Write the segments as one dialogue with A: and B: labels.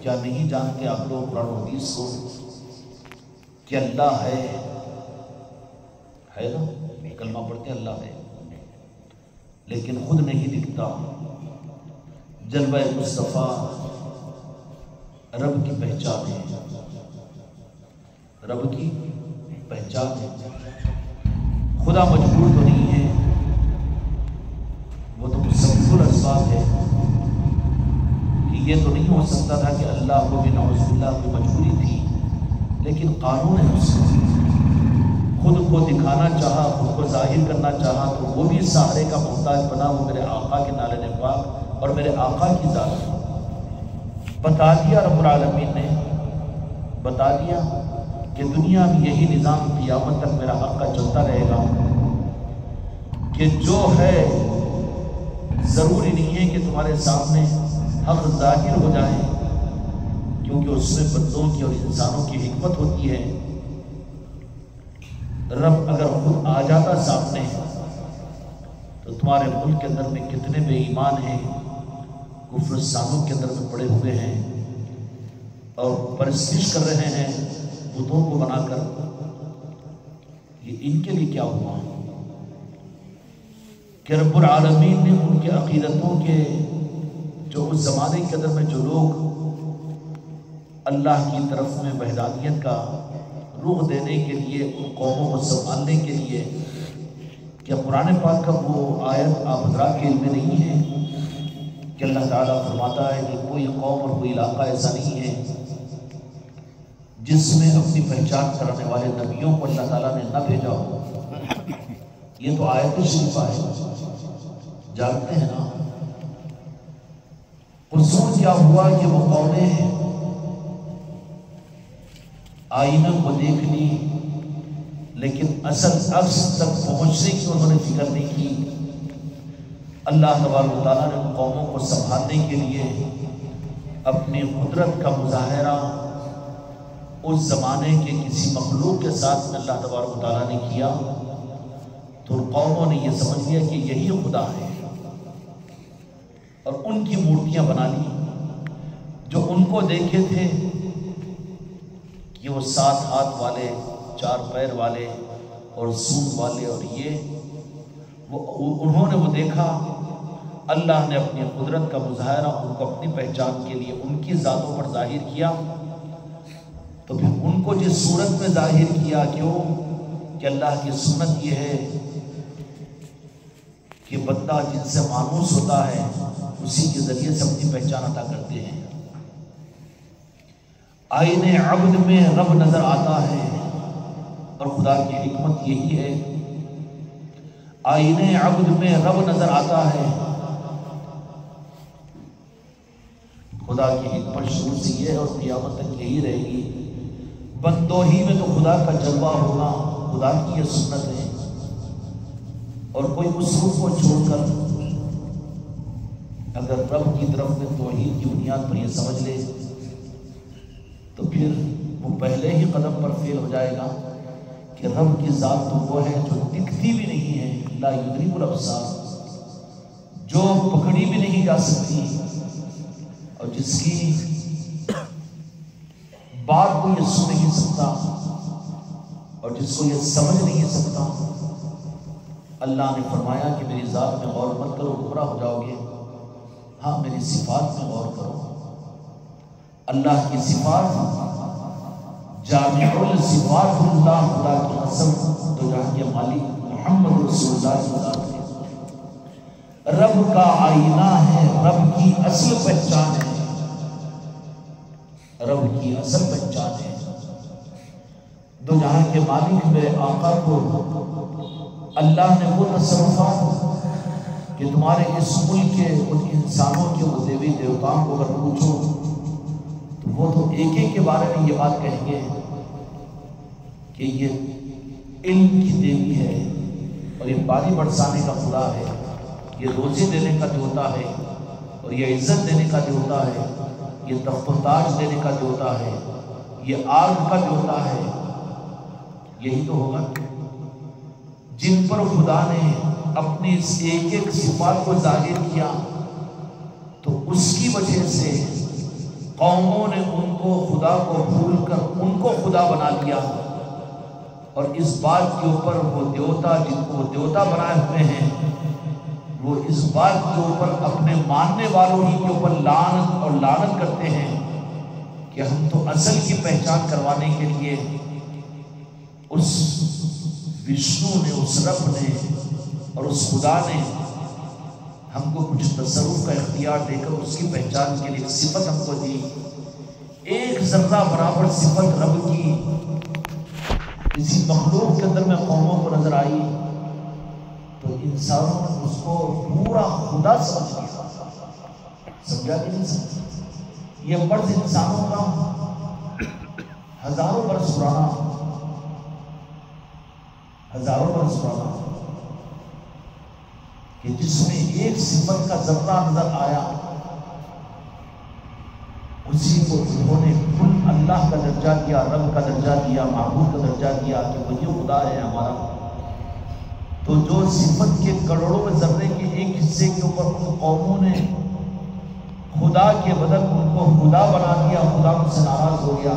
A: کیا نہیں جانتے آپ لوگ قرآن و حدیث کو کہ اللہ ہے نا؟ کلمہ پڑھتے اللہ ہے، لیکن خود نہیں دکھتا۔ جلوہ مصطفیٰ رب کی پہچان ہے، رب کی پہچان ہے۔ خدا مجبور تو نہیں ہے، وہ تو مسبب الاسباب ہے کہ یہ تو نہیں ہو سکتا تھا کہ اللہ کو بھی نعوذ باللہ کوئی مجبوری تھی، لیکن قانون ہے اس کا۔ خود کو دکھانا چاہا، خود کو ظاہر کرنا چاہا تو وہ بھی سہارے کا محتاج بنا۔ وہ میرے آقا کے نالے پاک اور میرے آقا کی ذات بتا دیا، رب العالمین نے بتا دیا کہ دنیا میں یہی نظام قیامت تک میرا حق کا چلتا رہے گا کہ جو ہے ضروری نہیں ہے کہ تمہارے سامنے حق ظاہر ہو جائے، کیونکہ اس میں بندوں کی اور انسانوں کی حکمت ہوتی ہے۔ رب اگر خود آ جاتا سامنے تو تمہارے ملک کے اندر میں کتنے بے ایمان ہیں، کفرستانوں کے اندر میں پڑے ہوئے ہیں اور پرستش کر رہے ہیں بتوں کو بنا کر، یہ ان کے لیے کیا ہوا کہ رب العالمین نے ان کے عقیدتوں کے جو اس زمانے کے اندر میں جو لوگ اللہ کی طرف میں وحدانیت کا رخ دینے کے لیے، ان قوموں کو سنبھالنے کے لیے، کیا قرآن پاک کا وہ آیت آپ حضرات کے علم میں نہیں ہے کہ اللہ تعالیٰ فرماتا ہے کہ کوئی قوم اور کوئی علاقہ ایسا نہیں ہے جس میں اپنی پہچان کرانے والے نبیوں کو اللہ تعالیٰ نے نہ بھیجا ہو؟ یہ تو آیت شریفہ ہے، جانتے ہیں نا۔ قصور کیا ہوا کہ وہ قومیں آئینہ کو دیکھ لی، لیکن اصل عکس تک پہنچنے کی انہوں نے فکر نہیں کی۔ اللہ تبارک و تعالیٰ نے قوموں کو سنبھالنے کے لیے اپنی قدرت کا مظاہرہ اس زمانے کے کسی مخلوق کے ساتھ اللہ تبارک و تعالیٰ نے کیا، تو قوموں نے یہ سمجھ لیا کہ یہی خدا ہے اور ان کی مورتیاں بنا لی جو ان کو دیکھے تھے کہ وہ 7 ہاتھ والے، 4 پیر والے اور سونڈ والے، اور یہ انہوں نے وہ دیکھا۔ اللہ نے اپنی قدرت کا مظاہرہ ان کو اپنی پہچان کے لیے ان کی ذاتوں پر ظاہر کیا، تو پھر ان کو جس صورت میں ظاہر کیا، کیوں کہ اللہ کی سنت یہ ہے کہ بندہ جن سے مانوس ہوتا ہے اسی کے ذریعے سے اپنی پہچان عطا کرتے ہیں۔ آئینے عبد میں رب نظر آتا ہے، اور خدا کی حکمت یہی ہے، آئینے عبد میں رب نظر آتا ہے۔ خدا کی حکمت شروع سے یہ ہے اور قیامت تک یہی رہے گی۔ بندوں ہی میں تو خدا کا جلوہ ہوگا، خدا کی یہ سنت ہے۔ اور کوئی اس روح کو چھوڑ کر اگر رب کی طرف میں توحید کی بنیاد پر یہ سمجھ لے تو پھر وہ پہلے ہی قدم پر فیل ہو جائے گا کہ رب کی ذات تو وہ ہے جو دکھتی بھی نہیں ہے، لا یدرک الابصار، جو پکڑی بھی نہیں جا سکتی، اور جس کی بات کو یہ سن نہیں سکتا اور جس کو یہ سمجھ نہیں سکتا۔ اللہ نے فرمایا کہ میری ذات میں غور مت کرو، گمراہ ہو جاؤ گے، ہاں میری صفات میں غور کرو۔ اللہ کی صفات جامع الصفات اللہ، خدا کی قسم تو جہاں کے مالک محمد رسول اللہ صلی اللہ علیہ وسلم رب کا آئینہ ہے، رب کی اصل پہچان ہے، رب کی اصل پہچان ہے۔ دو جہاں کے مالک میرے آقا کو اللہ نے وہ تصرفات کہ تمہارے اس ملک کے ان انسانوں کے وہ دیوی دیوتاؤں کو اگر پوچھو تو وہ تو ایک ایک کے بارے میں یہ بات کہیں گے کہ یہ علم کی دیوی ہے اور یہ پانی برسانے کا خدا ہے، یہ روزی دینے کا دیوتا ہے اور یہ عزت دینے کا دیوتا ہے، یہ تخت و تاج دینے کا دیوتا ہے، یہ آگ کا دیوتا ہے۔ یہی تو ہوگا جن پر خدا نے اپنی اس ایک ایک صفات کو ظاہر کیا، تو اس کی وجہ سے قوموں نے ان کو خدا کو بھول کر ان کو خدا بنا لیا، اور اس بات کے اوپر وہ دیوتا جن کو وہ دیوتا بنائے ہوئے ہیں، وہ اس بات کے اوپر اپنے ماننے والوں ہی کے اوپر لعنت اور لعنت کرتے ہیں کہ ہم تو اصل کی پہچان کروانے کے لیے اس وشنو نے، اس رب نے اور اس خدا نے ہم کو کچھ تصرف کا اختیار دے کر اس کی پہچان کے لیے صفت ہم کو دی۔ ایک ذرہ برابر صفت رب کی کسی مخلوق کے اندر میں قوموں کو نظر آئی تو انسانوں نے اس کو پورا خدا سمجھ لیا۔ سمجھا کہ نہیں سمجھا؟ یہ مرض انسانوں کا ہزاروں برس پرانا، ہزاروں برس پرانا، کہ جس میں ایک صفت کا ذرہ نظر آیا اسی کو انہوں نے کل اللہ کا درجہ دیا، رب کا درجہ دیا، معبود کا درجہ دیا کہ وہ یہ خدا ہے ہمارا۔ تو جو صفت کے کروڑوں میں ذرے کے ایک حصے کے اوپر ان قوموں نے خدا کے بدل ان کو خدا بنا دیا، خدا ان سے ناراض ہو گیا،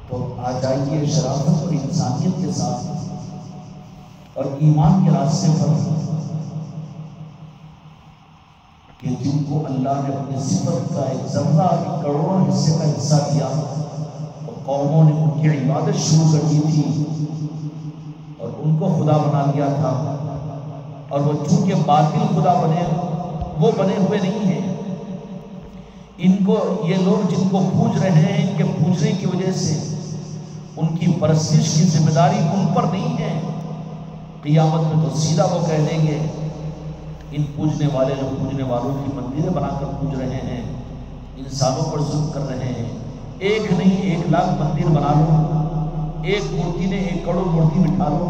A: تو آ جائیے شرافت اور انسانیت کے ساتھ اور ایمان کے راستے پر کہ جن کو اللہ نے اپنی صفت کا ایک ذرہ کروڑوں حصے کا حصہ دیا، تو قوموں نے ان کی عبادت شروع کر دی تھی اور ان کو خدا بنا لیا تھا، اور وہ چونکہ باطل خدا بنے، وہ بنے ہوئے نہیں ہیں۔ ان کو یہ لوگ جن کو پوج رہے ہیں، ان کے پوجنے کی وجہ سے ان کی پرستش کی ذمہ داری ان پر نہیں ہے۔ قیامت میں تو سیدھا وہ کہہ دیں گے ان پوجنے والے لوگ پوجنے والوں کی مندریں بنا کر پوج رہے ہیں، انسانوں پر ظلم کر رہے ہیں۔ ایک نہیں 1,00,000 مندر بنا لو، ایک مورتی نے 1 کروڑ مورتی بٹھا لو،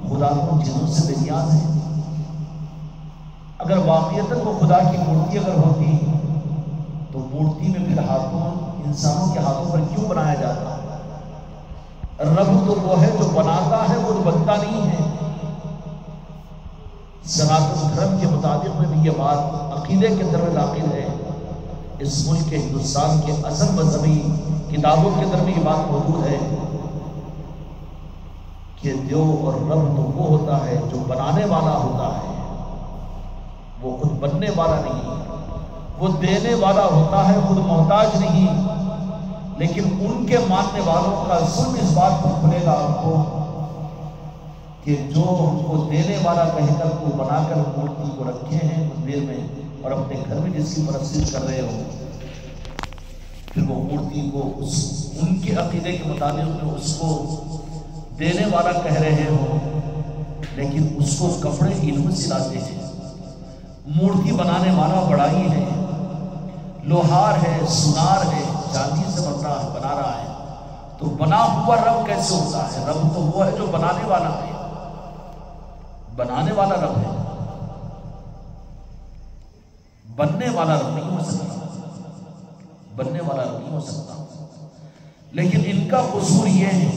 A: خدا کو چیزوں سے بے نیاز ہے۔ اگر واقعیتاً وہ خدا کی مورتی اگر ہوتی تو مورتی میں پھر ہاتھوں انسانوں کے ہاتھوں پر کیوں بنایا جاتا؟ رب تو وہ ہے جو بناتا ہے، وہ بنتا نہیں ہے۔ سناتن دھرم کے مطابق میں بھی یہ بات عقیدے کے اندر میں داخل ہے، اس ملک کے ہندوستان کے اصل مذہبی کتابوں کے اندر بھی یہ بات موجود ہے کہ دیو اور رب تو وہ ہوتا ہے جو بنانے والا ہوتا ہے، وہ خود بننے والا نہیں، وہ دینے والا ہوتا ہے، خود محتاج نہیں۔ لیکن ان کے ماننے والوں کا ظلم اس بات پر کھلے گا آپ کو کہ جو ہم کو دینے والا کہہ کر کو بنا کر مورتی کو رکھے ہیں مندر میں اور اپنے گھر میں جس کی پرستش کر رہے ہو، پھر وہ مورتی کو ان کے عقیدے کے مطابق میں اس کو دینے والا کہہ رہے ہو، لیکن اس کو کپڑے علم سلاتے ہیں۔ مورتی بنانے والا بڑائی ہے، لوہار ہے، سنار ہے، چاندی سے بنا رہا ہے، تو بنا ہوا رب کیسے ہوتا ہے؟ رب تو وہ ہے جو بنانے والا ہے، بنانے والا رب ہے، بننے والا رب نہیں ہو سکتا، بننے والا رب نہیں ہو سکتا۔ لیکن ان کا قصور یہ ہے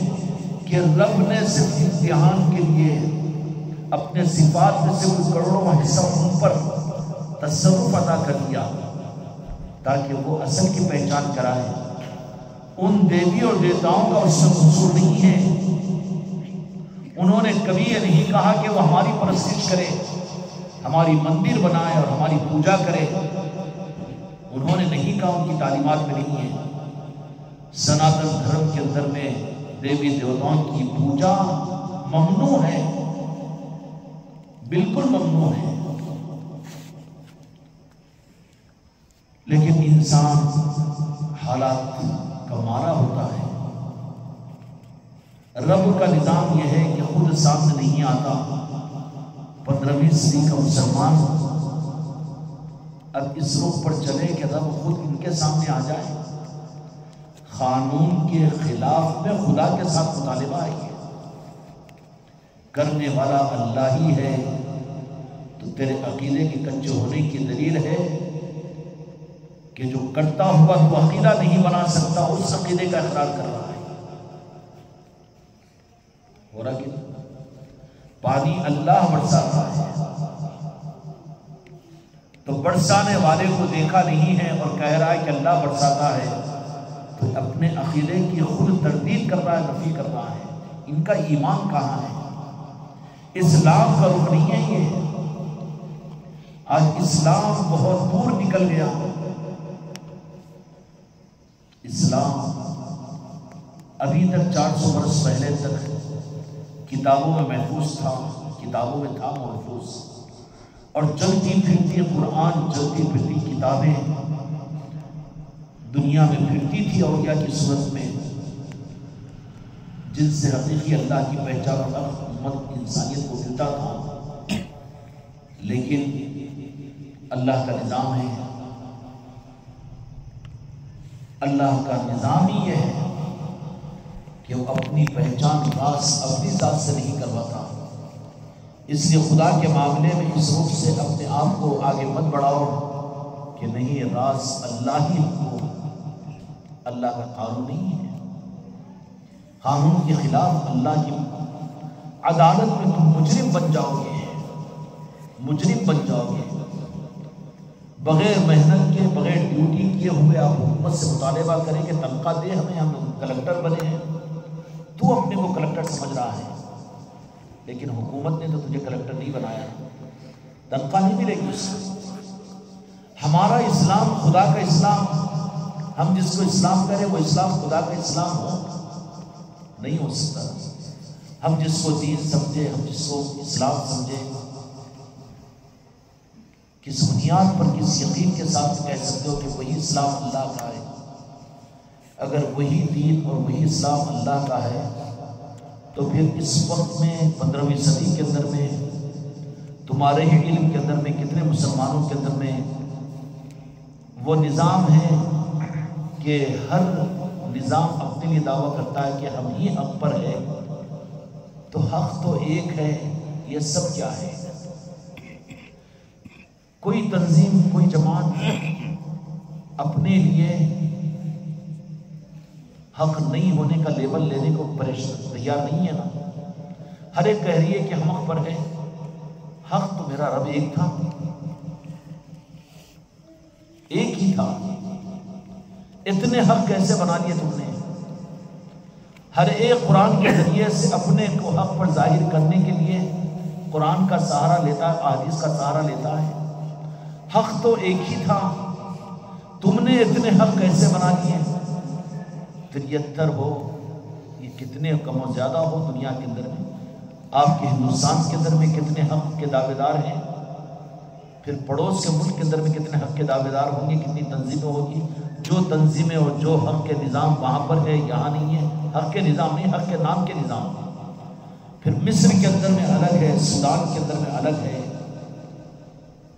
A: کہ رب نے صرف امتحان کے لیے اپنے صفات میں سے کچھ کروڑوں حصہ ان پر تصرف عطا کر دیا تاکہ وہ اصل کی پہچان کرائے۔ ان دیوی اور دیوتاؤں کا اس میں قصور نہیں ہے، انہوں نے کبھی یہ نہیں کہا کہ وہ ہماری پرستش کرے، ہماری مندر بنائے اور ہماری پوجا کرے، انہوں نے نہیں کہا، ان کی تعلیمات میں نہیں ہے۔ سناتن دھرم کے اندر میں دیوی دیوتاؤں کی پوجا ممنوع ہے، بالکل ممنوع ہے۔ لیکن انسان حالات کا مارا ہوتا ہے۔ رب کا نظام یہ ہے کہ خود سامنے نہیں آتا۔ 15ویں صدی کا مسلمان اب اس رخ پر چلے کہ رب خود ان کے سامنے آ جائے، قانون کے خلاف میں خدا کے ساتھ مطالبہ ہے، کرنے والا اللہ ہی ہے، تو تیرے عقیدے کے کچے ہونے کی دلیل ہے کہ جو کرتا ہوا تو عقیدہ نہیں بنا سکتا، اس عقیدے کا اقرار کر رہا ہے۔ ہو رہا کہ پانی اللہ برسا رہا ہے، تو برسانے والے کو دیکھا نہیں ہے اور کہہ رہا ہے کہ اللہ برساتا ہے، تو اپنے عقیدے کی خود تردید کر رہا ہے، نفی کر رہا ہے۔ ان کا ایمان کہاں ہے؟ اسلام کا رخ نہیں ہے یہ۔ آج اسلام بہت دور نکل گیا۔ اسلام ابھی تک 400 برس پہلے تک کتابوں میں محفوظ تھا، کتابوں میں تھا محفوظ، اور چلتی پھرتی قرآن، چلتی پھرتی کتابیں دنیا میں پھرتی تھی اولیاء کی صورت میں، جن سے حقیقی اللہ کی پہچان اور امت انسانیت کو ملتا تھا۔ لیکن اللہ کا نظام ہے، اللہ کا نظام ہی یہ ہے کہ وہ اپنی پہچان راز اپنی ذات سے نہیں کرواتا۔ اس لیے خدا کے معاملے میں اس روح سے اپنے آپ کو آگے مت بڑھاؤ کہ نہیں، یہ راز اللہ ہی کو، اللہ کا قانون نہیں ہے۔ قانون کے خلاف اللہ کی عدالت میں تم مجرم بن جاؤ گے، مجرم بن جاؤ گے۔ بغیر محنت کے، بغیر ڈیوٹی کیے ہوئے آپ حکومت سے مطالبہ کریں کہ تنخواہ دے ہمیں، ہم کلکٹر بنے ہیں۔ تو اپنے کو کلکٹر سمجھ رہا ہے، لیکن حکومت نے تو تجھے کلکٹر نہیں بنایا، تنخواہ نہیں ملے گی اس کو۔ ہمارا اسلام خدا کا اسلام، ہم جس کو اسلام کریں وہ اسلام خدا کا اسلام ہو نہیں ہو سکتا۔ ہم جس کو دین سمجھے، ہم جس کو اسلام سمجھے، کس بنیاد پر، کس یقین کے ساتھ کہہ سکتے ہو کہ وہی اسلام اللہ کا ہے؟ اگر وہی دین اور وہی اسلام اللہ کا ہے تو پھر اس وقت میں 15ویں صدی کے اندر میں تمہارے ہی علم کے اندر میں کتنے مسلمانوں کے اندر میں وہ نظام ہے کہ ہر نظام اپنے لیے دعویٰ کرتا ہے کہ ہم ہی حق پر ہے، تو حق تو ایک ہے، یہ سب کیا ہے؟ کوئی تنظیم، کوئی جماعت اپنے لیے حق نہیں ہونے کا لیبل لینے کو تیار نہیں ہے نا۔ ہر ایک کہہ رہی ہے کہ ہم حق پر ہے۔ حق تو میرا رب ایک تھا، ایک ہی تھا، اتنے حق کیسے بنا لیے تم نے؟ ہر ایک قرآن کے ذریعے سے اپنے کو حق پر ظاہر کرنے کے لیے قرآن کا سہارا لیتا ہے، احادیث کا سہارا لیتا ہے۔ حق تو ایک ہی تھا، تم نے اتنے حق کیسے بنا لیے؟ 73 ہو، یہ کتنے کم و زیادہ ہو دنیا کے اندر میں، آپ کے ہندوستان کے اندر میں کتنے حق کے دعوے دار ہیں، پھر پڑوس کے ملک کے اندر میں کتنے حق کے دعوے دار ہوں گے، کتنی تنظیمیں ہوگی۔ جو تنظیمیں اور جو حق کے نظام وہاں پر ہے، یہاں نہیں ہے۔ حق کے نظام نہیں، حق کے نام کے نظام ہے۔ پھر مصر کے اندر میں الگ ہے، سودان کے اندر میں الگ ہے،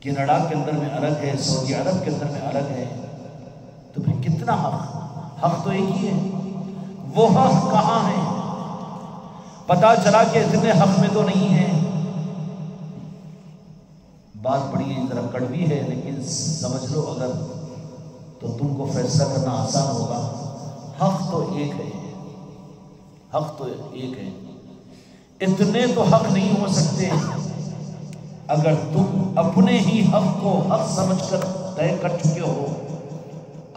A: کینیڈا کے اندر میں الگ ہے، سعودی عرب کے اندر میں الگ ہے۔ تو پھر کتنا حق تو ایک ہی ہے۔ وہ حق کہاں ہے؟ پتا چلا کہ اتنے حق میں تو نہیں ہے۔ بات بڑی ذرا کڑوی ہے، لیکن سمجھ لو اگر تو تم کو فیصلہ کرنا آسان ہوگا۔ حق تو ایک ہے، حق تو ایک ہے۔ اتنے تو حق نہیں ہو سکتے اگر تم اپنے ہی حق کو حق سمجھ کر طے کر چکے ہو۔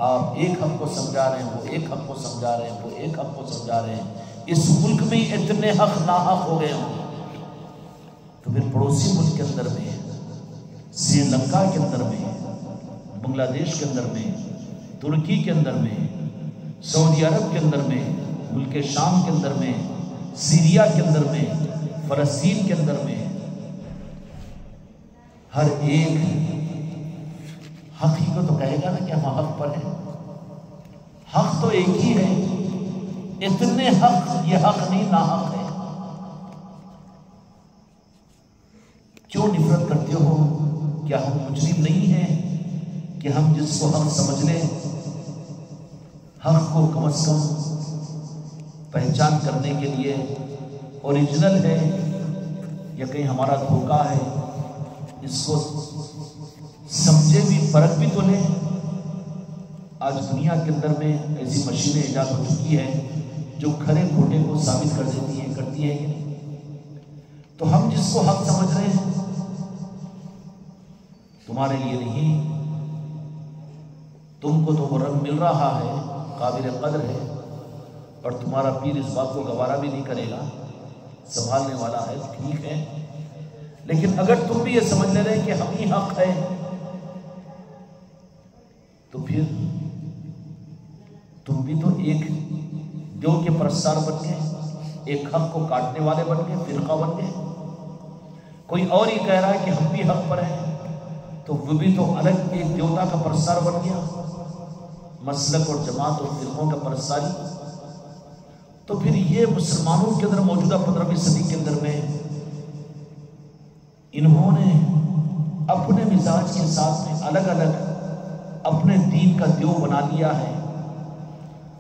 A: آپ ایک حق کو سمجھا رہے ہیں، وہ ایک حق کو سمجھا رہے ہیں، وہ ایک حق کو سمجھا رہے ہیں۔ اس ملک میں اتنے حق ناحق ہو گئے ہوں، تو پھر پڑوسی ملک کے اندر میں، سری لنکا کے اندر میں، بنگلہ دیش کے اندر میں، ترکی کے اندر میں، سعودی عرب کے اندر میں، ملک شام کے اندر میں، سیریا کے اندر میں، فلسطین کے اندر میں، ہر ایک حق ہی کو تو کہے گا نا کہ ہم حق پر ہیں۔ حق تو ایک ہی ہے، اتنے حق، یہ حق نہیں ناحق ہے۔ کیوں نفرت کرتے ہو؟ کیا ہم مجرم نہیں ہیں کہ ہم جس کو حق سمجھ لیں، حق کو کم از کم پہچان کرنے کے لیے اوریجنل ہے یا کہیں ہمارا دھوکہ ہے، اس کو سمجھے بھی، فرق بھی تو لیں۔ آج دنیا کے اندر میں ایسی مشینیں ایجاد ہو چکی ہیں جو کھرے کھوٹے کو ثابت کر دیتی ہیں، کرتی ہیں کہ نہیں؟ تو ہم جس کو حق سمجھ رہے ہیں تمہارے لیے نہیں، تم کو تو وہ رنگ مل رہا ہے، قابل قدر ہے، اور تمہارا پیر اس بات کو گوارا بھی نہیں کرے گا، سنبھالنے والا ہے، ٹھیک ہے، لیکن اگر تم بھی یہ سمجھ لے رہے کہ ہم ہی حق ہے تو پھر تم بھی تو ایک دیو کے پرستار بن گئے، ایک حق کو کاٹنے والے بن گئے، فرقہ بن گئے۔ کوئی اور ہی کہہ رہا ہے کہ ہم بھی حق پر ہیں تو وہ بھی تو الگ ایک دیوتا کا پرستار بن گیا، مسلک اور جماعت اور فرقوں کا پرستاری۔ تو پھر یہ مسلمانوں کے اندر موجودہ 15ویں صدی کے اندر میں انہوں نے اپنے مزاج کے ساتھ میں الگ الگ اپنے دین کا دیو بنا لیا ہے،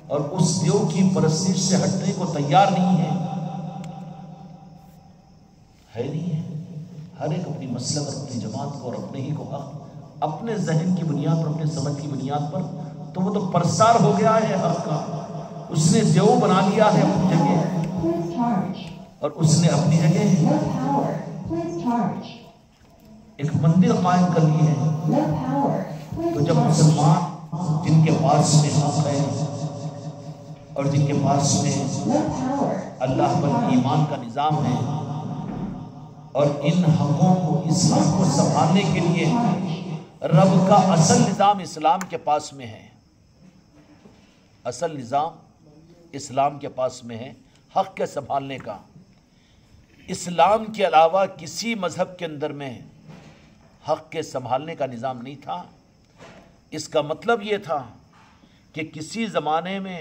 A: اور اس دیو کی پرستش سے ہٹنے کو تیار نہیں ہے نہیں ہے۔ ہر ایک اپنی مسلک اور اپنی جماعت کو اور اپنے ہی کو حق، اپنے ذہن کی بنیاد پر، اپنے سمجھ کی بنیاد پر، تو وہ تو پرستار ہو گیا ہے حق کا، اس نے دیو بنا لیا ہے اپنی جگہ، اور اس نے اپنی جگہ ایک مندر قائم کر لی ہے۔ تو جب مسلمان جن کے پاس میں حق ہے اور جن کے پاس میں اللہ پر ایمان کا نظام ہے، اور ان حقوں کو، اس حق کو سنبھالنے کے لیے رب کا اصل نظام اسلام کے پاس میں ہے، اصل نظام اسلام کے پاس میں ہے حق کے سنبھالنے کا۔ اسلام کے علاوہ کسی مذہب کے اندر میں حق کے سنبھالنے کا نظام نہیں تھا۔ اس کا مطلب یہ تھا کہ کسی زمانے میں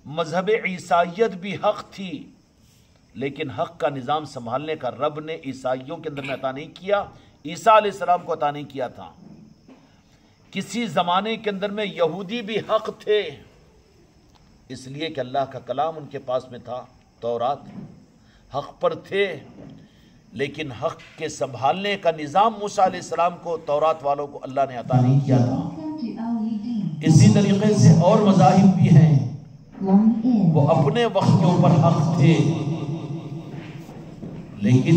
A: مذہب عیسائیت بھی حق تھی، لیکن حق کا نظام سنبھالنے کا رب نے عیسائیوں کے اندر میں عطا نہیں کیا، عیسیٰ علیہ السلام کو عطا نہیں کیا تھا۔ کسی زمانے کے اندر میں یہودی بھی حق تھے، اس لیے کہ اللہ کا کلام ان کے پاس میں تھا، تورات، حق پر تھے، لیکن حق کے سنبھالنے کا نظام موسیٰ علیہ السلام کو، تورات والوں کو اللہ نے عطا نہیں کیا تھا۔ اسی طریقے سے اور مذاہب بھی ہیں، وہ اپنے وقت کے اوپر حق تھے، لیکن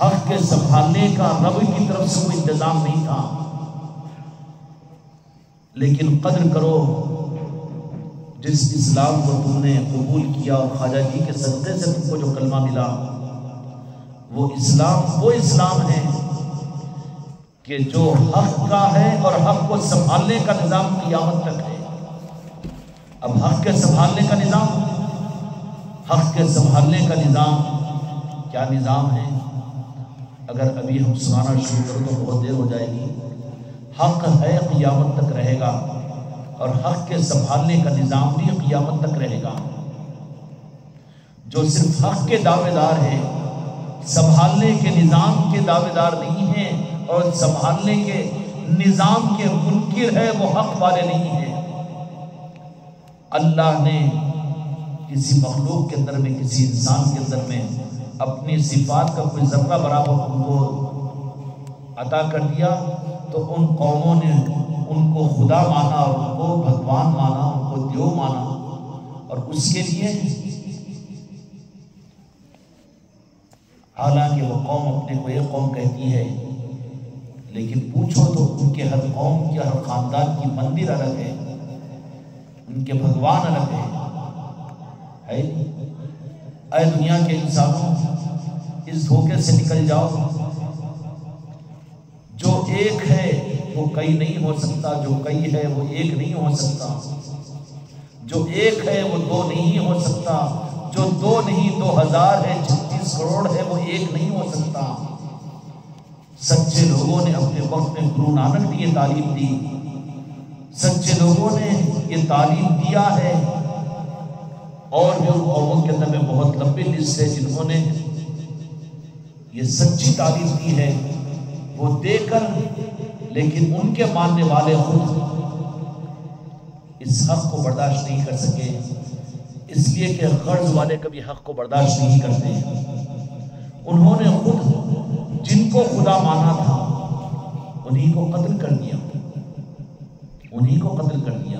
A: حق کے سنبھالنے کا رب کی طرف سے کوئی انتظام نہیں تھا۔ لیکن قدر کرو جس اسلام کو تم نے قبول کیا، اور خواجہ جی کے صدقے سے تم کو جو کلمہ ملا، وہ اسلام ہے کہ جو حق کا ہے اور حق کو سنبھالنے کا نظام قیامت تک ہے۔ اب حق کے سنبھالنے کا نظام، حق کے سنبھالنے کا نظام کیا نظام ہے؟ اگر ابھی ہم سنانا شروع کریں تو بہت دیر ہو جائے گی۔ حق ہے، قیامت تک رہے گا، اور حق کے سنبھالنے کا نظام بھی قیامت تک رہے گا۔ جو صرف حق کے دعوے دار ہیں، سنبھالنے کے نظام کے دعوے دار نہیں ہیں، اور سنبھالنے کے نظام کے منکر ہے، وہ حق والے نہیں ہیں۔ اللہ نے کسی مخلوق کے اندر میں، کسی انسان کے اندر میں اپنی صفات کا کوئی ذرہ برابر ان کو عطا کر دیا، تو ان قوموں نے ان کو خدا مانا، اور ان کو بھگوان مانا، ان کو دیو مانا، اور اس کے لیے حالانکہ وہ قوم اپنے کو ایک قوم کہتی ہے، لیکن پوچھو تو ان کے ہر قوم کے، ہر خاندان کی مندر الگ ہے، ان کے بھگوان الگ ہے۔ اے دنیا کے انسانوں، اس دھوکے سے نکل جاؤ، جو ایک ہے وہ کئی نہیں ہو سکتا، جو کئی ہے وہ ایک نہیں ہو سکتا، جو ایک ہے وہ دو نہیں ہو سکتا، جو دو نہیں 2000 ہے، 36 کروڑ ہے، وہ ایک نہیں ہو سکتا۔ سچے لوگوں نے اپنے وقت میں گرو نانک نے یہ تعلیم دی، سچے لوگوں نے یہ تعلیم دیا ہے، اور بھی ان قوموں کے اندر میں بہت لمبی لسٹ ہے جنہوں نے یہ سچی تعلیم دی ہے، وہ دے کر، لیکن ان کے ماننے والے خود اس حق کو برداشت نہیں کر سکے، اس لیے کہ غرض والے کبھی حق کو برداشت نہیں کرتے۔ انہوں نے خود جن کو خدا مانا تھا انہی کو قتل کر دیا، انہی کو قتل کر دیا۔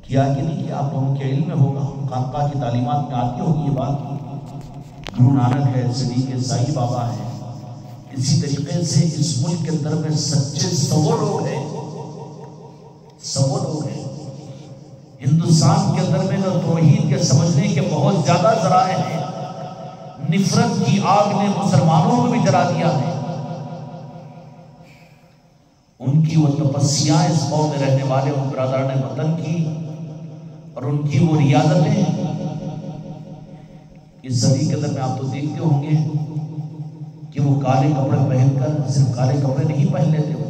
A: کیا کہ نہیں کہ آپ لوگوں کے علم میں ہوگا، خانقاہ کی تعلیمات میں آتی ہوگی یہ بات، گرو نانک ہے، صدیق سائی بابا ہے، اسی طریقے سے اس ملک کے اندر میں سچے 100 لوگ ہیں، 100 لوگ ہیں۔ ہندوستان کے اندر میں توحید کے سمجھنے کے بہت زیادہ ذرائع ہیں۔ نفرت کی آگ نے مسلمانوں کو بھی جلا دیا ہے۔ ان کی وہ تپسیاں اس قوم میں رہنے والے ان برادران وطن کی اور ان کی وہ ریاضتیں اس صدی کے اندر میں آپ تو دیکھتے ہوں گے کہ وہ کالے کپڑے پہن کر صرف کالے کپڑے نہیں پہن لیتے ہو،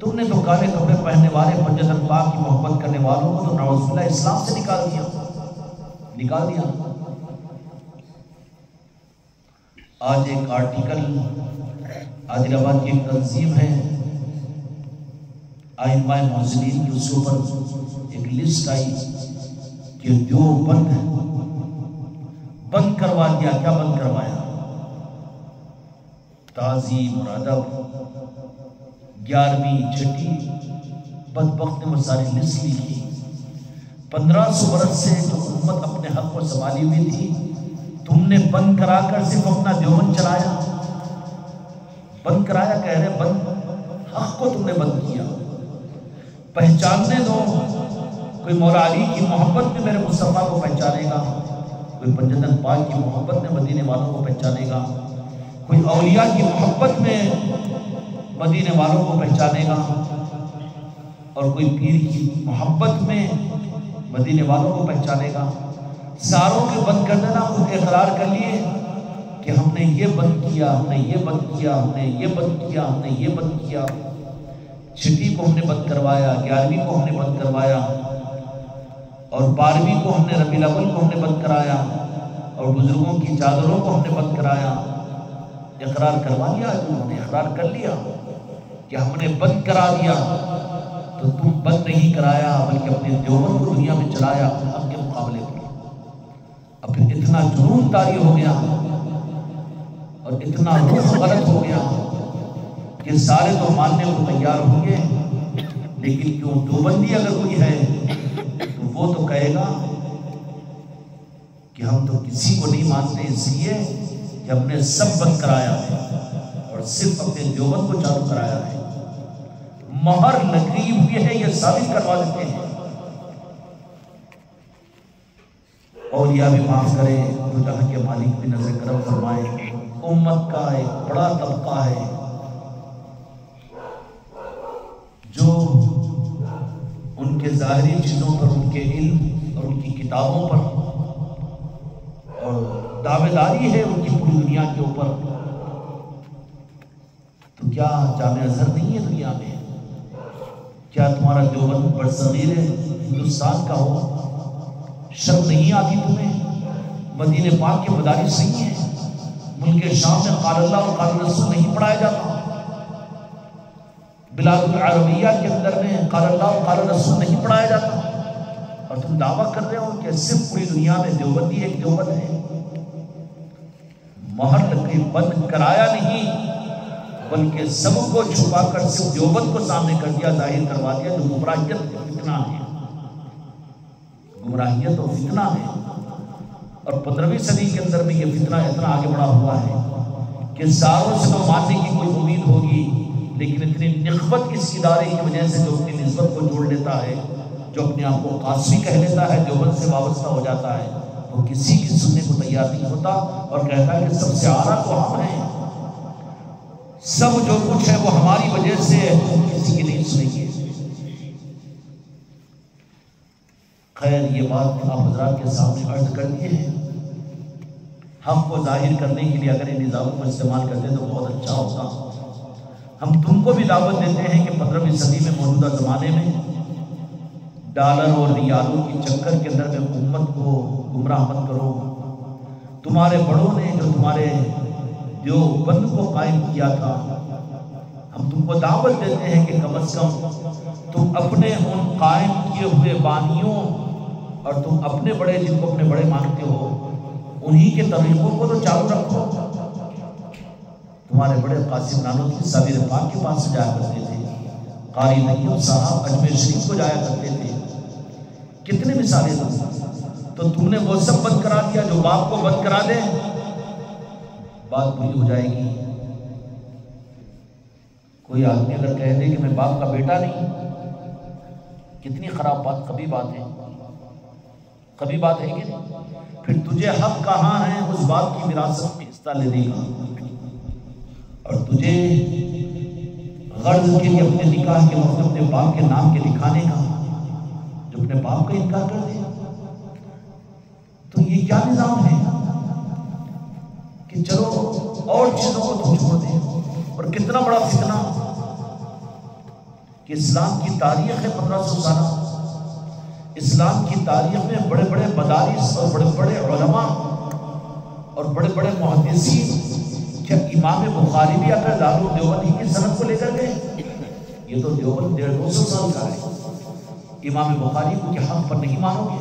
A: تم نے تو کالے کپڑے پہننے والے پنجتن پاک کی محبت کرنے والوں کو تو نعوذ باللہ اسلام سے نکال دیا۔ آج ایک آرٹیکل عادل آباد کی ایک تنظیم ہے ائمہ موزنین کی، اس کے اوپر ایک لسٹ آئی کہ جو بند کروا دیا۔ کیا بند کروایا؟ تعظیم اور ادب 11ویں چھٹی بدبخت نے وہ ساری لسٹ لکھی۔ 1500 برس سے جو امت اپنے حق کو سنبھالی ہوئی تھی، تم نے بند کرا کر صرف اپنا دیوبند چلایا، بند کرایا، کہہ رہے بند، حق کو تم نے بند کیا۔ پہچاننے دو، کوئی مولا علی کی محبت میں میرے مصطفیٰ کو پہچانے گا، کوئی پنجتن پاک کی محبت میں مدینے والوں کو پہچانے گا، کوئی اولیاء کی محبت میں مدینے والوں کو پہچانے گا، اور کوئی پیر کی محبت میں مدینے والوں کو پہچانے گا۔ ساروں کے بند کر دینا، خود اقرار کر لیے کہ ہم نے یہ بند کیا، ہم نے یہ بند کیا، ہم نے یہ بند کیا، ہم نے یہ بند کیا۔ چھٹی کو ہم نے بند کروایا، 11ویں کو ہم نے بند کروایا، اور 12ویں کو ہم نے ربیع الاول کو ہم نے بند کرایا، اور بزرگوں کی چادروں کو ہم نے بند کرایا۔ اقرار کروا لیا، انہوں نے اقرار کر لیا کہ ہم نے بند کرا دیا، تو تم بند نہیں کرایا بلکہ اپنے دیوبند کو دنیا میں چلایا حق کے مقابلے پر۔ اب پھر اتنا جنون طاری ہو گیا اور اتنا رخ غلط ہو گیا کہ سارے تو ماننے کو تیار ہوں گے، لیکن کیوں دیوبندی اگر کوئی ہے تو وہ تو کہے گا کہ ہم تو کسی کو نہیں مانتے، اس لیے کہ ہم نے سب بند کرایا ہے اور صرف اپنے دیوبند کو چالو کرایا ہے۔ مہر لگی ہوئی ہے، یہ ثابت کروا دیتے ہیں۔ اولیاء بھی معاف کرے تو جہاں کے مالک بھی نظر کرم فرمائے۔ امت کا ایک بڑا طبقہ ہے جو ان کے ظاہری چیزوں پر، ان کے علم اور ان کی کتابوں پر اور دعوے داری ہے ان کی پوری دنیا کے اوپر۔ تو کیا جامع ازہر نہیں ہے دنیا میں؟ کیا تمہارا دیوبند برصغیر ہندوستان کا ہو؟ شرم نہیں آتی تمہیں؟ مدینے پاک کے مدارس نہیں ہیں؟ ملک شام میں قال اللہ و قال رسول نہیں پڑھایا جاتا؟ بلاد العربیہ کے اندر میں قال اللہ و قال رسول نہیں پڑھایا جاتا؟ اور تم دعویٰ کر رہے ہو کہ صرف پوری دنیا میں دیوبندی ایک دیوبند ہے۔ مہر لگی، بند کرایا نہیں بلکہ سب کو چھپا کر صرف دیوبند کو سامنے کر دیا، ظاہر کروا دیا، جو گمراہیت اور فتنہ ہے، گمراہیت اور فتنہ ہے۔ اور 15ویں صدی کے اندر میں یہ فتنہ اتنا آگے بڑھا ہوا ہے کہ ساروں سے تو ماننے کی کوئی امید ہوگی، لیکن اتنی نخوت اس ادارے کی وجہ سے جو اپنی نسبت کو جوڑ لیتا ہے، جو اپنے آپ کو قاسمی کہہ لیتا ہے، دیوبند سے وابستہ ہو جاتا ہے، وہ کسی کی سننے کو تیار نہیں ہوتا اور کہتا ہے کہ سب سے اعلیٰ تو ہم ہیں، سب جو کچھ ہے وہ ہماری وجہ سے ہے، کسی کی نہیں سنیں گے۔ خیر، یہ بات آپ حضرات کے سامنے عرض کر دیے ہیں۔ ہم کو ظاہر کرنے کے لیے اگر ان نظاموں کو استعمال کرتے تو بہت اچھا ہوتا۔ ہم تم کو بھی دعوت دیتے ہیں کہ 15ویں صدی میں موجودہ زمانے میں ڈالر اور ریالوں کی چکر کے اندر میں امت کو گمراہ مت کرو۔ تمہارے بڑوں نے جو تمہارے دیوبند کو قائم کیا تھا، ہم تم کو دعوت دیتے ہیں کہ کم از کم تم اپنے ان قائم کیے ہوئے بانیوں اور تم اپنے بڑے جن کو اپنے بڑے مانتے ہو انہی کے طریقوں کو تو چالو رکھو۔ تمہارے بڑے قاسم نانوتوی سابر پاک کے پاس سے جایا کرتے تھے، قاری نعیم صاحب اجمیر شریف کو جایا کرتے تھے، کتنے مثالیں تھیں۔ تو تم نے وہ سب بند کرا دیا، جو باپ کو بند کرا دے بات پوری ہو جائے گی۔ کوئی آدمی اگر کہہ دے کہ میں باپ کا بیٹا نہیں، کتنی خراب بات، کبھی بات ہے، کبھی بات ہے کہ نہیں؟ پھر تجھے حق کہاں ہے اس بات کی وراثت میں حصہ لینے کا، اور تجھے غرض کے لیے اپنے نکاح کے وقت اپنے باپ کے نام کے لکھانے کا، جو اپنے باپ کا انکار کر دے. تو یہ کیا نظام ہے کہ چلو اور چیزوں کو تم چھوڑ دیں. اور کتنا بڑا فتنہ کہ اسلام کی تاریخ ہے 1500 سالہ، اسلام کی تاریخ میں بڑے بڑے مدارس اور بڑے بڑے علماء اور بڑے بڑے محدثین، کیا امام بخاری بھی اگر دارو دیوبند ہی کی سند کو لے کر گئے؟ یہ تو دیوبند 150 سال کا ہے. امام بخاری کو کیا حق پر نہیں مانو گے؟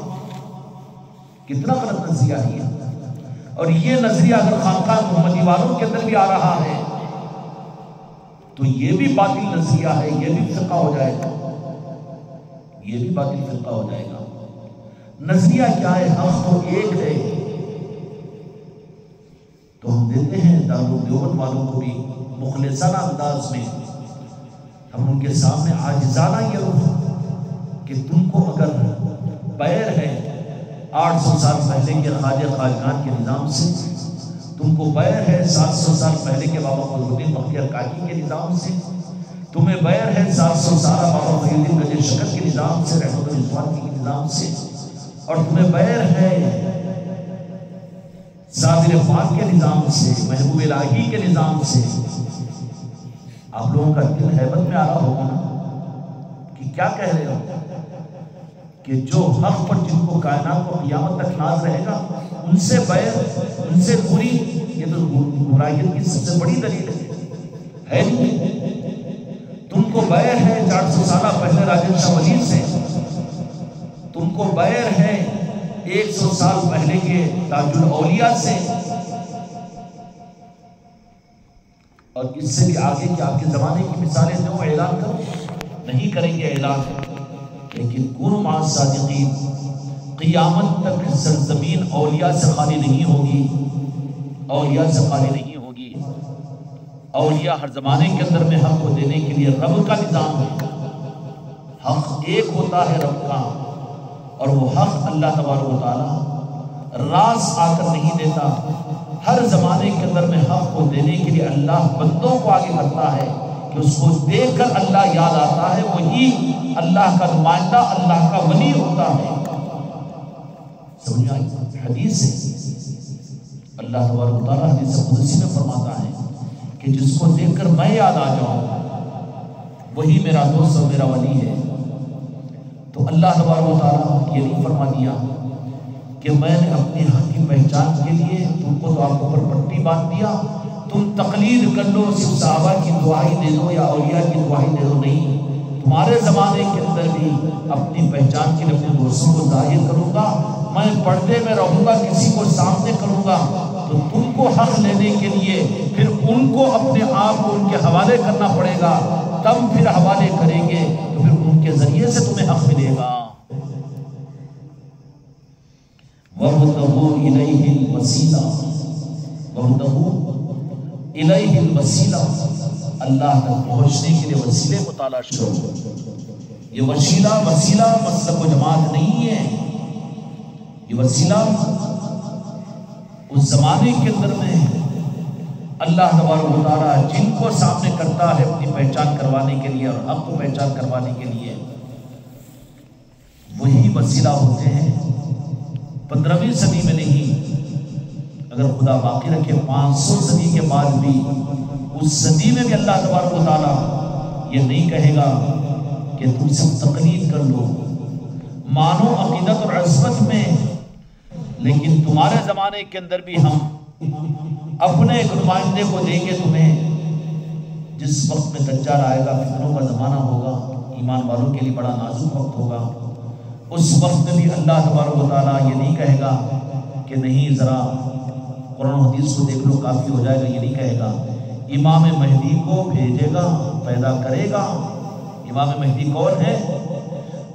A: کتنا غلط نظریہ ہے. اور یہ نظریہ اگر خانقاہ محمدی والوں کے اندر بھی آ رہا ہے تو یہ بھی باطل نظریہ ہے، یہ بھی فرقہ ہو جائے گا، یہ بھی باطل فرقہ ہو جائے گا. نظریہ کیا ہے؟ حق تو ایک ہے. تو ہم دیتے ہیں دارالدیوبند والوں کو بھی مخلصانہ انداز میں، ہم ان کے سامنے عاجزانہ یہ رخ کہ تم کو اگر بیر ہے 800 سال پہلے کے خواجہ خواجگان کے نظام سے، تم کو بیر ہے 700 سال پہلے کے بابا فضل الدین بختیار کاکی کے نظام سے، تمہیں بیر ہے 700 سال بابا فضل الدین گجر شکر کے نظام سے، رحمت الرضوان کے نظام سے، اور تمہیں بیر ہے صابر پاک کے نظام سے، محبوب الہی کے نظام سے. آپ لوگوں کا دل حیبت میں آ رہا ہوگا نا کہ کیا کہہ رہے ہو کہ جو حق پر جن کو کائنات کو قیامت تک ناز رہے گا ان سے بیر، ان سے پوری. یہ تو برائیت کی سب سے بڑی دلیل ہے نہیں. تم کو بیر ہے 400 سالہ پہلے راجن شاہ ولی سے، تم کو بیر ہے 100 سال پہلے کے تاج الاولیاء سے، اور اس سے بھی آگے کہ آپ کے زمانے کی مثالیں دو، اعلان کرو. نہیں کریں گے اعلان، لیکن کونوا مع الصادقین، قیامت تک سرزمین اولیاء سے خالی نہیں ہوگی، اولیاء سے خالی نہیں ہوگی. اولیاء ہر زمانے کے اندر میں حق کو دینے کے لیے رب کا نظام ہے. حق ایک ہوتا ہے رب کا، اور وہ حق اللہ تبارک و تعالی راز آ کر نہیں دیتا. ہر زمانے کے اندر میں حق کو دینے کے لیے اللہ بندوں کو آگے کرتا ہے کہ اس کو دیکھ کر اللہ یاد آتا ہے، وہی اللہ کا نمائندہ، اللہ کا ولی ہوتا ہے. سمجھ آئی؟ حدیث ہے، اللہ تبارک و تعالیٰ حدیث قدسی میں فرماتا ہے کہ جس کو دیکھ کر میں یاد آ جاؤں وہی میرا دوست اور میرا ولی ہے. تو اللہ تبارک و تعالیٰ یہ نہیں فرما دیا کہ میں نے اپنے حق کی پہچان کے لیے تم کو تو آپ کو پر پٹی باندھ دیا، تم تقلید کر لو، صرف صحابہ کی دعائی دے دو یا اولیاء کی دعائی دے دو. نہیں، تمہارے زمانے کے اندر بھی اپنی پہچان کے لیے اپنے دوستوں کو ظاہر کروں گا، میں پردے میں رہوں گا، کسی کو سامنے کروں گا. تو تم کو حق لینے کے لیے پھر ان کو اپنے آپ کو ان کے حوالے کرنا پڑے گا، تب پھر حوالے کریں گے تو پھر ان کے ذریعے سے تمہیں حق ملے گا. وَابْتَغُوا إِلَيْهِ الْوَسِيلَةَ، وَابْتَغُوا إِلَيْهِ الْوَسِيلَةَ، اللہ تک پہنچنے کے لیے وسیلے کو تلاش کرو. یہ وسیلہ مسلک و جماعت نہیں ہے، یہ وسیلہ اس زمانے کے اندر میں اللہ تبارک و تعالیٰ جن کو سامنے کرتا ہے اپنی پہچان کروانے کے لیے اور حق کو پہچان کروانے کے لیے، وہی وسیلہ ہوتے ہیں. 15ویں صدی میں نہیں، اگر خدا باقی رکھے 500 صدی کے بعد بھی، اس صدی میں بھی اللہ تبارک و تعالیٰ یہ نہیں کہے گا کہ تم سب تقلید کر لو، مانو عقیدت اور عصمت میں. لیکن تمہارے زمانے کے اندر بھی ہم اپنے ایک نمائندے کو دیں گے تمہیں. جس وقت میں دجال آئے گا، فتنوں کا زمانہ ہوگا، ایمان والوں کے لیے بڑا نازک وقت ہوگا، اس وقت میں بھی اللہ تبارک و تعالیٰ یہ نہیں کہے گا کہ نہیں ذرا قرآن و حدیث کو دیکھ لو کافی ہو جائے گا. یہ نہیں کہے گا، امام مہدی کو بھیجے گا، پیدا کرے گا. امام مہدی کون ہے؟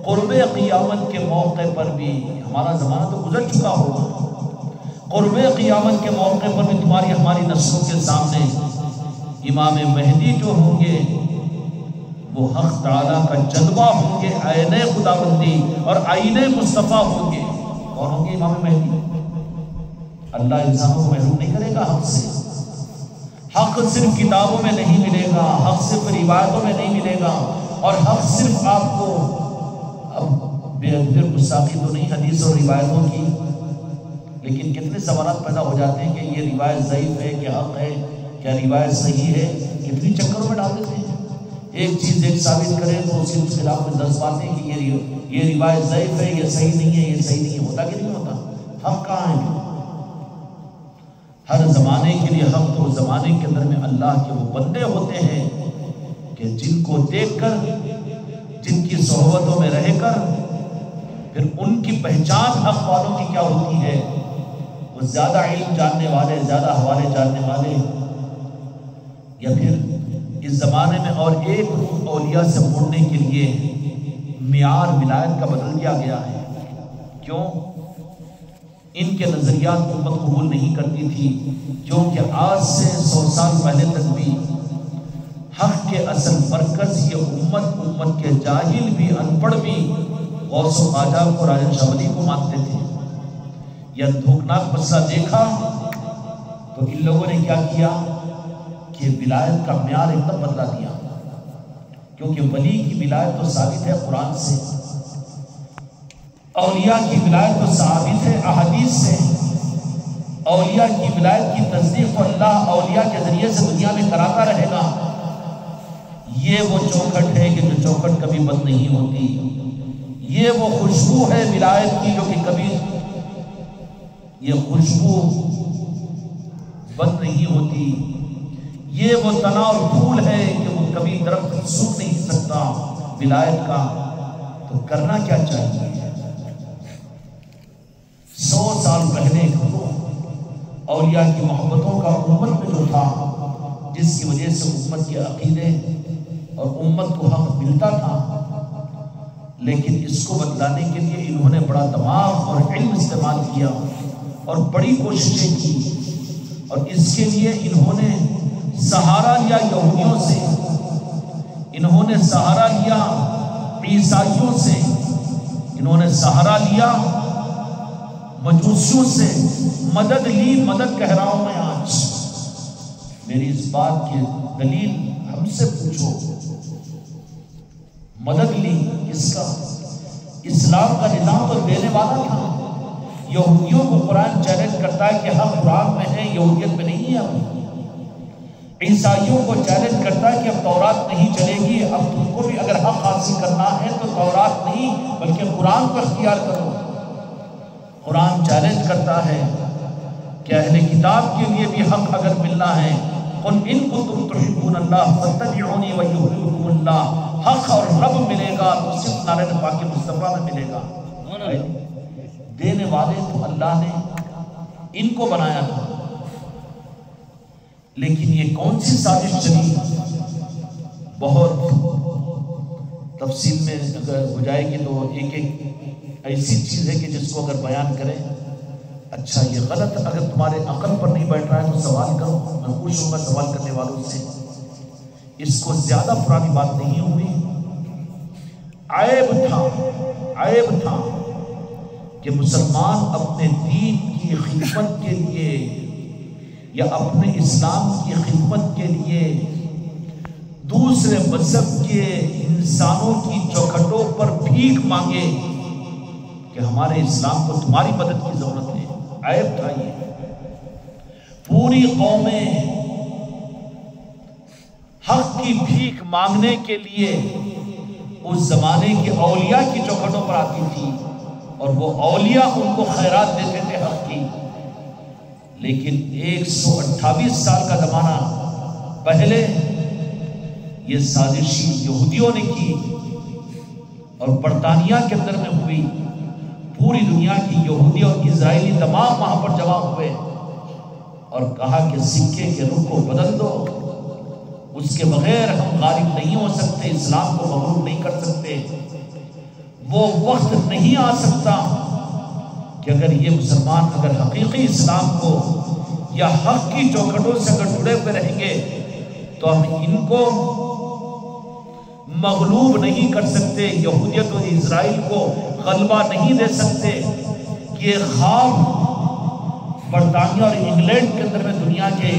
A: قرب قیامت کے موقع پر بھی، ہمارا زمانہ تو گزر چکا ہوگا، قرب قیامت کے موقع پر بھی تمہاری ہماری نسلوں کے سامنے امام مہدی جو ہوں گے وہ حق تعالیٰ کا جذبہ ہوں گے، عین خداوندی اور عین مصطفیٰ ہوں گے۔ کون ہوں گے؟ امام مہدی۔ اللہ انسانوں کو محروم نہیں کرے گا حق سے۔ حق صرف کتابوں میں نہیں ملے گا، حق صرف روایتوں میں نہیں ملے گا، اور حق صرف آپ کو اب بے ادب گستاخی تو نہیں حدیث اور روایتوں کی، لیکن کتنے سوالات پیدا ہو جاتے ہیں کہ یہ روایت ضعیف ہے کہ حق ہے، کیا روایت صحیح ہے، کتنی چکروں میں ڈال دیتے ہیں۔ ایک چیز ایک ثابت کرے تو اس کے خلاف میں 10 باتیں کہ یہ روایت ضعیف ہے، یہ صحیح نہیں ہے، یہ صحیح نہیں ہے۔ ہوتا کہ نہیں ہوتا؟ حق کہاں ہے؟ ہر زمانے کے لیے حق تو زمانے کے اندر میں اللہ کے وہ بندے ہوتے ہیں کہ جن کو دیکھ کر، جن کی صحبتوں میں رہ کر پھر ان کی پہچان حق والوں کی کیا ہوتی ہے، وہ زیادہ علم جاننے والے، زیادہ حوالے جاننے والے، یا پھر اس زمانے میں اور ایک روح اولیاء سے مڑنے کے لیے معیار ولایت کا بدل دیا گیا ہے۔ کیوں؟ ان کے نظریات امت قبول نہیں کرتی تھی، کیونکہ آج سے 100 سال پہلے تک بھی حق کے اصل مرکز یہ امت کے جاہل بھی، ان پڑھ بھی غوث و خواجہ کو، راجہ شاہ ولی کو مانتے تھے۔ یہ دھوکناک مسئلہ دیکھا تو ان لوگوں نے کیا کیا کہ ولایت کا معیار ایک دم بدلا دیا، کیونکہ ولی کی ولایت تو ثابت ہے قرآن سے، اولیاء کی ولایت تو ثابت ہے احادیث سے، اولیاء کی ولایت کی تصدیق تو اللہ اولیاء کے ذریعے سے دنیا میں کراتا رہے گا۔ یہ وہ چوکھٹ ہے کہ جو چوکھٹ کبھی بند نہیں ہوتی، یہ وہ خوشبو ہے ولایت کی جو کہ کبھی یہ خوشبو بند نہیں ہوتی، یہ وہ تنا اور پھول ہے کہ وہ کبھی درخت سوکھ نہیں سکتا ولایت کا۔ تو کرنا کیا چاہیے؟ 100 سال پہلے اولیاء کی محبتوں کا امت میں جو تھا، جس کی وجہ سے امت کے عقیدے اور امت کو حق ملتا تھا، لیکن اس کو بتلانے کے لیے انہوں نے بڑا دماغ اور علم استعمال کیا اور بڑی کوششیں کی، اور اس کے لیے انہوں نے سہارا لیا یہودیوں سے، انہوں نے سہارا لیا عیسائیوں سے، انہوں نے سہارا لیا مجوسیوں سے، مدد لی۔ مدد کہہ رہا ہوں میں آج، میری اس بات کی دلیل ہم سے پوچھو، مدد لی کس کا؟ اسلام کا نظام تو دینے والا تھا۔ یہودیوں کو قرآن چیلنج کرتا ہے کہ حق قرآن میں ہے، یہودیت میں نہیں ہے۔ عیسائیوں کو چیلنج کرتا ہے کہ اب تورات نہیں چلے گی، اب تم کو بھی اگر حق حاصل کرنا ہے تو تورات نہیں بلکہ قرآن کو اختیار کرو۔ قرآن چیلنج کرتا ہے کہ اہل کتاب کے لیے بھی حق اگر ملنا ہے، قل ان کنتم تحبون اللہ فاتبعونی ویحببکم اللہ، حق اور رب ملے گا تو صرف نارین پاک مصطفیٰ میں ملے گا۔ دینے والے تو اللہ نے ان کو بنایا تھا، لیکن یہ کون سی سازش چلی؟ بہت تفصیل میں اگر ہو جائے گی تو ایک ایک ایسی چیز ہے کہ جس کو اگر بیان کریں، اچھا یہ غلط اگر تمہارے عقل پر نہیں بیٹھ رہا ہے تو سوال کرو، میں خوش ہوں گا سوال کرنے والوں سے۔ اس کو زیادہ پرانی بات نہیں ہوئی، عیب تھا کہ مسلمان اپنے دین کی خدمت کے لیے یا اپنے اسلام کی خدمت کے لیے دوسرے مذہب کے انسانوں کی چوکھٹوں پر بھیک مانگے کہ ہمارے اسلام کو تمہاری مدد کی ضرورت ہے۔ عیب تھا یہ۔ پوری قومیں حق کی بھیک مانگنے کے لیے اس زمانے کے اولیاء کی چوکھٹوں پر آتی تھی، اور وہ اولیاء ان کو خیرات دیتے تھے حق کی۔ لیکن 128 سال کا زمانہ پہلے یہ سازشی یہودیوں نے کی اور برطانیہ کے اندر میں ہوئی۔ پوری دنیا کی یہودی اور اسرائیلی تمام وہاں پر جمع ہوئے اور کہا کہ سکے کے رخ کو بدل دو، اس کے بغیر ہم غالب نہیں ہو سکتے، اسلام کو مغلوب نہیں کر سکتے۔ وہ وقت نہیں آ سکتا کہ اگر یہ مسلمان اگر حقیقی اسلام کو یا حق کی چوکھٹوں سے اگر جڑے ہوئے رہیں گے تو ہم ان کو مغلوب نہیں کر سکتے، یہودیت اور اسرائیل کو غلبہ نہیں دے سکتے. یہ خواب برطانیہ اور انگلینڈ کے اندر میں دنیا کے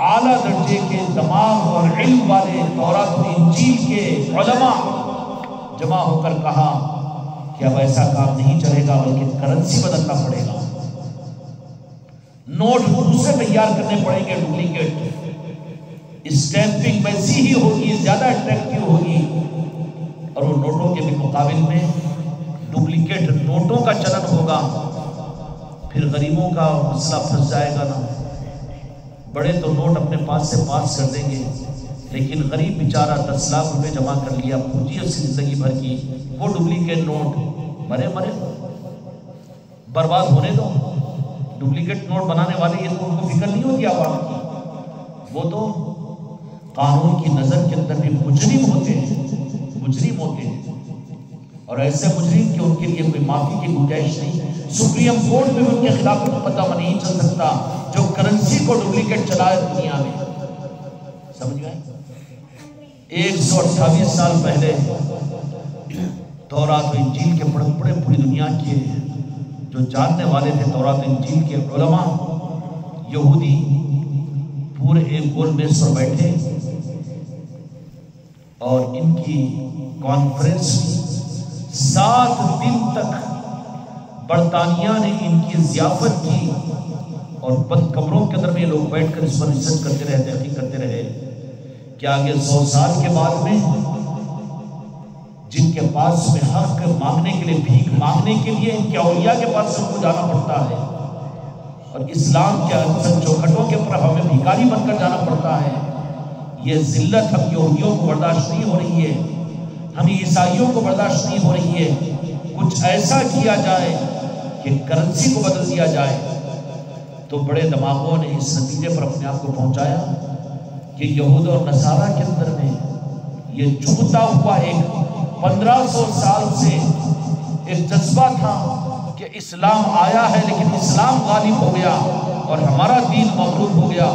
A: اعلیٰ درجے کے دماغ اور علم والے تورات و انجیل کے علماء جمع ہو کر کہا کہ اب ایسا کام نہیں چلے گا، بلکہ کرنسی بدلنا پڑے گا، نوٹ دوسرے تیار کرنے پڑیں گے، ڈپلیکیٹ، اسٹیمپنگ ویسی ہی ہوگی، زیادہ اٹریکٹیو ہوگی، اور وہ نوٹوں کے بھی مقابل میں ڈپلیکیٹ نوٹوں کا چلن ہوگا. پھر غریبوں کا مسئلہ پھنس جائے گا نا. بڑے تو نوٹ اپنے پاس سے پاس کر دیں گے، لیکن غریب بیچارہ 10 لاکھ روپے جمع کر لیا، پوچھی اس کی زندگی بھر کی، وہ ڈپلیکیٹ نوٹ مرے برباد ہونے دو. ڈپلیکیٹ نوٹ بنانے والے یہ تو ان کو فکر نہیں ہوتی عوام کی، وہ تو قانون کی نظر کے اندر بھی مجرم ہوتے ہیں، اور ایسے مجرم کہ ان کے لیے کوئی معافی کی گنجائش نہیں. سپریم کورٹ میں ان کے خلاف مقدمہ نہیں چل سکتا جو کرنسی کو ڈپلیکیٹ چلائے دنیا میں. سمجھ گئے؟ 128 سال پہلے تورات و انجیل کے بڑے پوری دنیا کے جو جاننے والے تھے تورات و انجیل کے علماء یہودی پورے ایک گول میز پر بیٹھے اور ان کی کانفرنس 7 دن تک برطانیہ نے ان کی ضیافت کی اور بند کمروں کے اندر میں لوگ بیٹھ کر اس پر ریسرچ کرتے رہے، تحقیق کرتے رہے کہ آگے 100 سال کے بعد میں جن کے پاس میں حق مانگنے کے لیے، بھیک مانگنے کے لیے ان کے اولیاء کے پاس سب کو جانا پڑتا ہے، اور اسلام کے چوکھٹوں کے اوپر ہمیں بھیکاری بن کر جانا پڑتا ہے. یہ ذلت ہم یہودیوں کو برداشت نہیں ہو رہی ہے، ہم عیسائیوں کو برداشت نہیں ہو رہی ہے. کچھ ایسا کیا جائے کہ کرنسی کو بدل دیا جائے. تو بڑے دماغوں نے اس نتیجے پر اپنے آپ کو پہنچایا کہ یہود اور نصارہ کے اندر میں یہ چبھتا ہوا ایک 1500 سال سے ایک جذبہ تھا کہ اسلام آیا ہے لیکن اسلام غالب ہو گیا اور ہمارا دین مغلوب ہو گیا،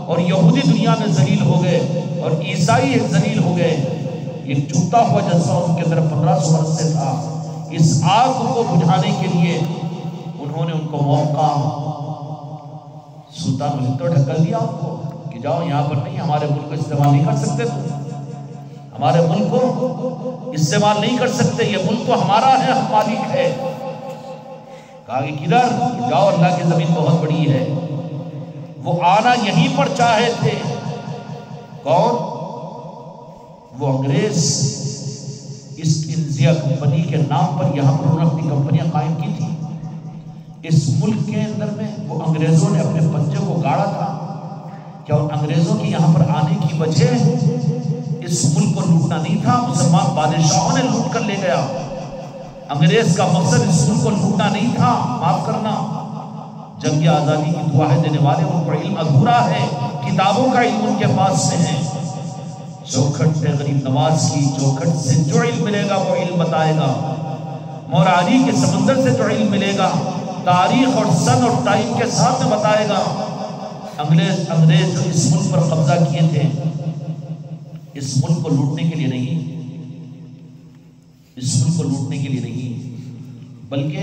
A: اور یہودی دنیا میں ذلیل ہو گئے اور عیسائی ذلیل ہو گئے. یہ چبھتا ہوا جذبہ ان کے اندر 1500 برس سے تھا. اس آگ کو بجھانے کے لیے انہوں نے ان کو موقع سلطان ولید تو ڈھکل دیا ان کو کہ جاؤ یہاں پر نہیں، ہمارے ملک کو استعمال نہیں کر سکتے، ہمارے ملک کو استعمال نہیں کر سکتے، یہ ملک تو ہمارا ہے، ہم مالک ہے. کہا کہ کدھر؟ جاؤ، اللہ کی زمین بہت بڑی ہے. وہ آنا یہیں پر چاہے تھے. کون؟ وہ انگریز. اس انڈیا کمپنی کے نام پر یہاں پر انہوں نے اپنی کمپنیاں قائم کی تھی. اس ملک کے اندر میں وہ انگریزوں نے اپنے پنجے کو گاڑا تھا. کیا انگریزوں کی یہاں پر آنے کی وجہ اس ملک کو لوٹنا نہیں تھا؟ مسلمان بادشاہوں نے لوٹ کر لے گیا. انگریز کا مقصد اس ملک کو لوٹنا نہیں تھا. معاف کرنا، جنگ آزادی کی دعائیں دینے والے ان پر علم ادھورا ہے، کتابوں کا علم ان کے پاس میں ہے. چوکھٹ سے غریب نواز کی چوکھٹ سے جو علم ملے گا وہ علم بتائے گا. مولا علی کے سمندر سے جو علم ملے گا تاریخ اور سن اور ٹائم کے ساتھ میں بتائے گا. انگریز جو اس ملک پر قبضہ کیے تھے، اس ملک کو لوٹنے کے لیے نہیں، اس ملک کو لوٹنے کے لیے نہیں، بلکہ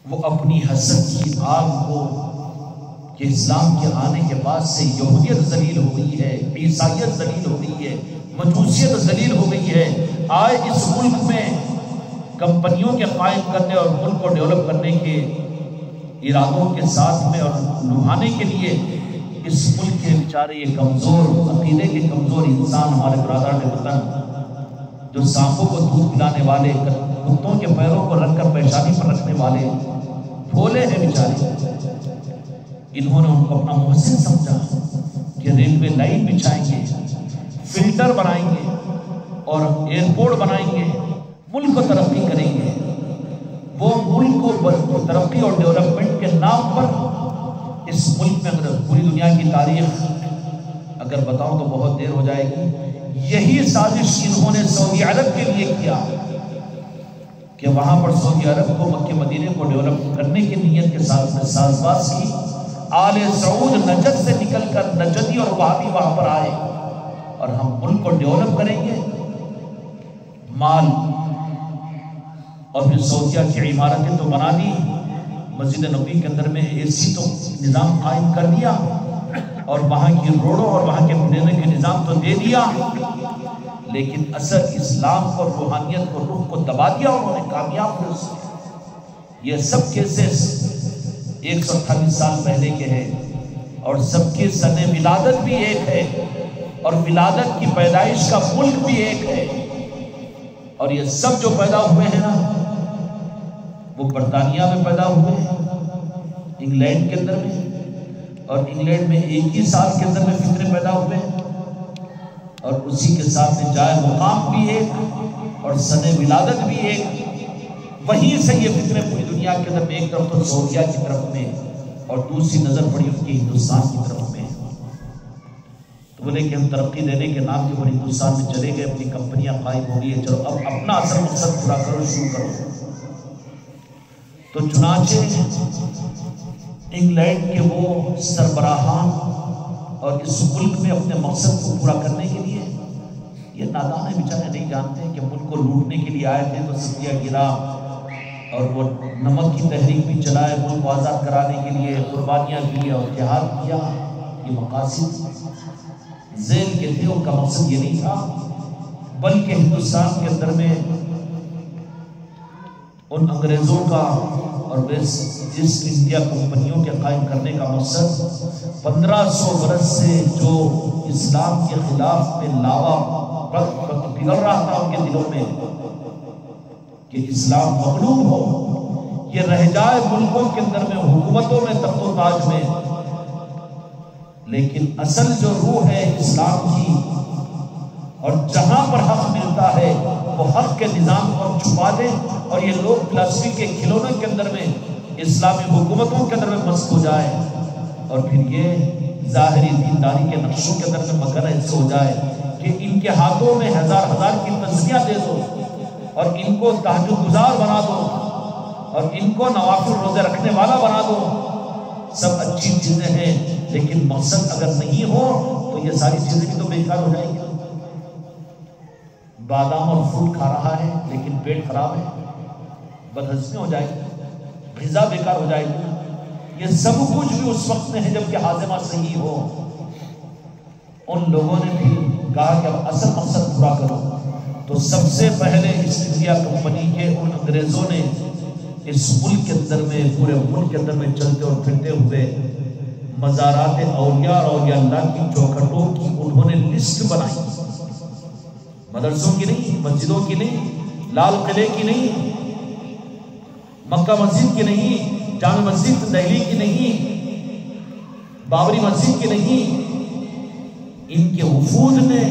A: وہ اپنی حسد کی آگ کو کہ اسلام کے آنے کے بعد سے یہودیت ذلیل ہو گئی ہے، عیسائیت ذلیل ہو گئی ہے، مجوسیت ذلیل ہو گئی ہے. آئے اس ملک میں کمپنیوں کے قائم کرنے اور ملک کو ڈیولپ کرنے کے ارادوں کے ساتھ میں اور لبھانے کے لیے اس ملک کے بیچارے یہ کمزور عقیدے کے کمزور انسان، ہمارے برادر وطن جو سانپوں کو دودھ پلانے والے، کتوں کے پیروں کو رکھ کر پیشانی پر رکھنے والے بھولے ہیں بیچارے. انہوں نے ان کو اپنا محسن سمجھا کہ ریلوے لائن بچھائیں گے، فلٹر بنائیں گے اور ایئرپورٹ بنائیں گے، ملک کو ترقی کریں گے. وہ ملک کو ترقی اور ڈیولپمنٹ کے نام پر اس ملک میں اگر پوری دنیا کی تاریخ اگر بتاؤں تو بہت دیر ہو جائے گی. یہی سازش انہوں نے سعودی عرب کے لیے کیا کہ وہاں پر سعودی عرب کو مکہ مدینے کو ڈیولپ کرنے کی نیت کے ساتھ میں ساز باز کی. آل سعود نجد سے نکل کر نجدی اور وہابی وہاں پر آئے اور ہم ملک کو ڈیولپ کریں گے، مال اور پھر سعودیہ کی عمارتیں تو بنا دی، مسجد نبوی کے اندر میں اے سی تو نظام قائم کر دیا، اور وہاں کی روڈوں اور وہاں کے بنانے کے نظام تو دے دیا، لیکن اثر اسلام اور روحانیت کو، روح کو دبا دیا انہوں نے، کامیاب ہوئے اس میں۔ یہ سب کیسز 128 سال پہلے کے ہیں، اور سب کی سن ولادت بھی ایک ہے، اور ولادت کی پیدائش کا ملک بھی ایک ہے، اور یہ سب جو پیدا ہوئے ہیں نا وہ برطانیہ میں پیدا ہوئے ہیں، انگلینڈ کے اندر میں، اور انگلینڈ میں ایک ہی سال کے اندر میں فطرے پیدا ہوئے ہیں، اور اسی کے ساتھ میں جائے مقام بھی ایک اور سن ولادت بھی ایک، وہیں سے یہ فطرے پوری دنیا کے اندر میں، ایک طرف تو سعودیہ کی طرف میں اور دوسری نظر پڑی ان کی ہندوستان کی طرف میں، تو بولے کہ ہم ترقی دینے کے نام کے وہ ہندوستان میں چلے گئے، اپنی کمپنیاں قائم ہو گئی ہیں، چلو اب اپنا اصل مقصد پورا کرو، شروع کرو۔ تو چنانچہ انگلینڈ کے وہ سربراہان اور اس ملک میں اپنے مقصد کو پورا کرنے کے لیے، یہ نادان بیچارے نہیں جانتے کہ ملک کو لوٹنے کے لیے آئے تھے تو ستیہ گرا اور وہ نمک کی تحریک بھی چلائے، ملک کو آزاد کرانے کے لیے قربانیاں کی اور جہاد کیا، یہ مقاصد ذہن کے تھے، ان کا مقصد یہ نہیں تھا، بلکہ ہندوستان کے اندر میں ان انگریزوں کا اور ایسٹ انڈیا کمپنیوں کے قائم کرنے کا مقصد 1500 برس سے جو اسلام کے خلاف میں لاوا بگڑ رہا تھا ان کے دلوں میں کہ اسلام مغلوب ہو، یہ رہ جائے ملکوں کے اندر میں، حکومتوں میں، تخت و تاج میں، لیکن اصل جو روح ہے اسلام کی، اور جہاں پر حق ملتا ہے وہ حق کے نظام کو چھپا دیں، اور یہ لوگ پلاسٹک کے کھلونوں کے اندر میں اسلامی حکومتوں کے اندر میں مست ہو جائے، اور پھر یہ ظاہری دینداری کے نقشوں کے اندر میں مگر ایسے ہو جائے کہ ان کے ہاتھوں میں ہزار ہزار کی تسبیحیں دے دو، اور ان کو تہجد گزار بنا دو، اور ان کو نوافل روزے رکھنے والا بنا دو، سب اچھی چیزیں ہیں، لیکن مقصد اگر نہیں ہو تو یہ ساری چیزیں بھی تو بیکار ہو جائیں گی۔ بادام اور فروٹ کھا رہا ہے لیکن پیٹ خراب ہے، بدہضمی ہو جائے گی، غذا بیکار ہو جائے گی، یہ سب کچھ بھی اس وقت میں ہے جب کہ ہاضمہ صحیح ہو۔ ان لوگوں نے بھی کہا کہ اب اصل مقصد پورا کرو، تو سب سے پہلے ایسٹ انڈیا کمپنی کے ان انگریزوں نے اس ملک کے اندر میں، پورے ملک کے اندر میں چلتے اور پھرتے ہوئے مزارات اولیاء اور اولیاء اللہ کی چوکھٹوں کی انہوں نے لسٹ بنائی، مدرسوں کی نہیں، مسجدوں کی نہیں، لال قلعے کی نہیں، مکہ مسجد کی نہیں، جامع مسجد دہلی کی نہیں، بابری مسجد کی نہیں، ان کے وفود میں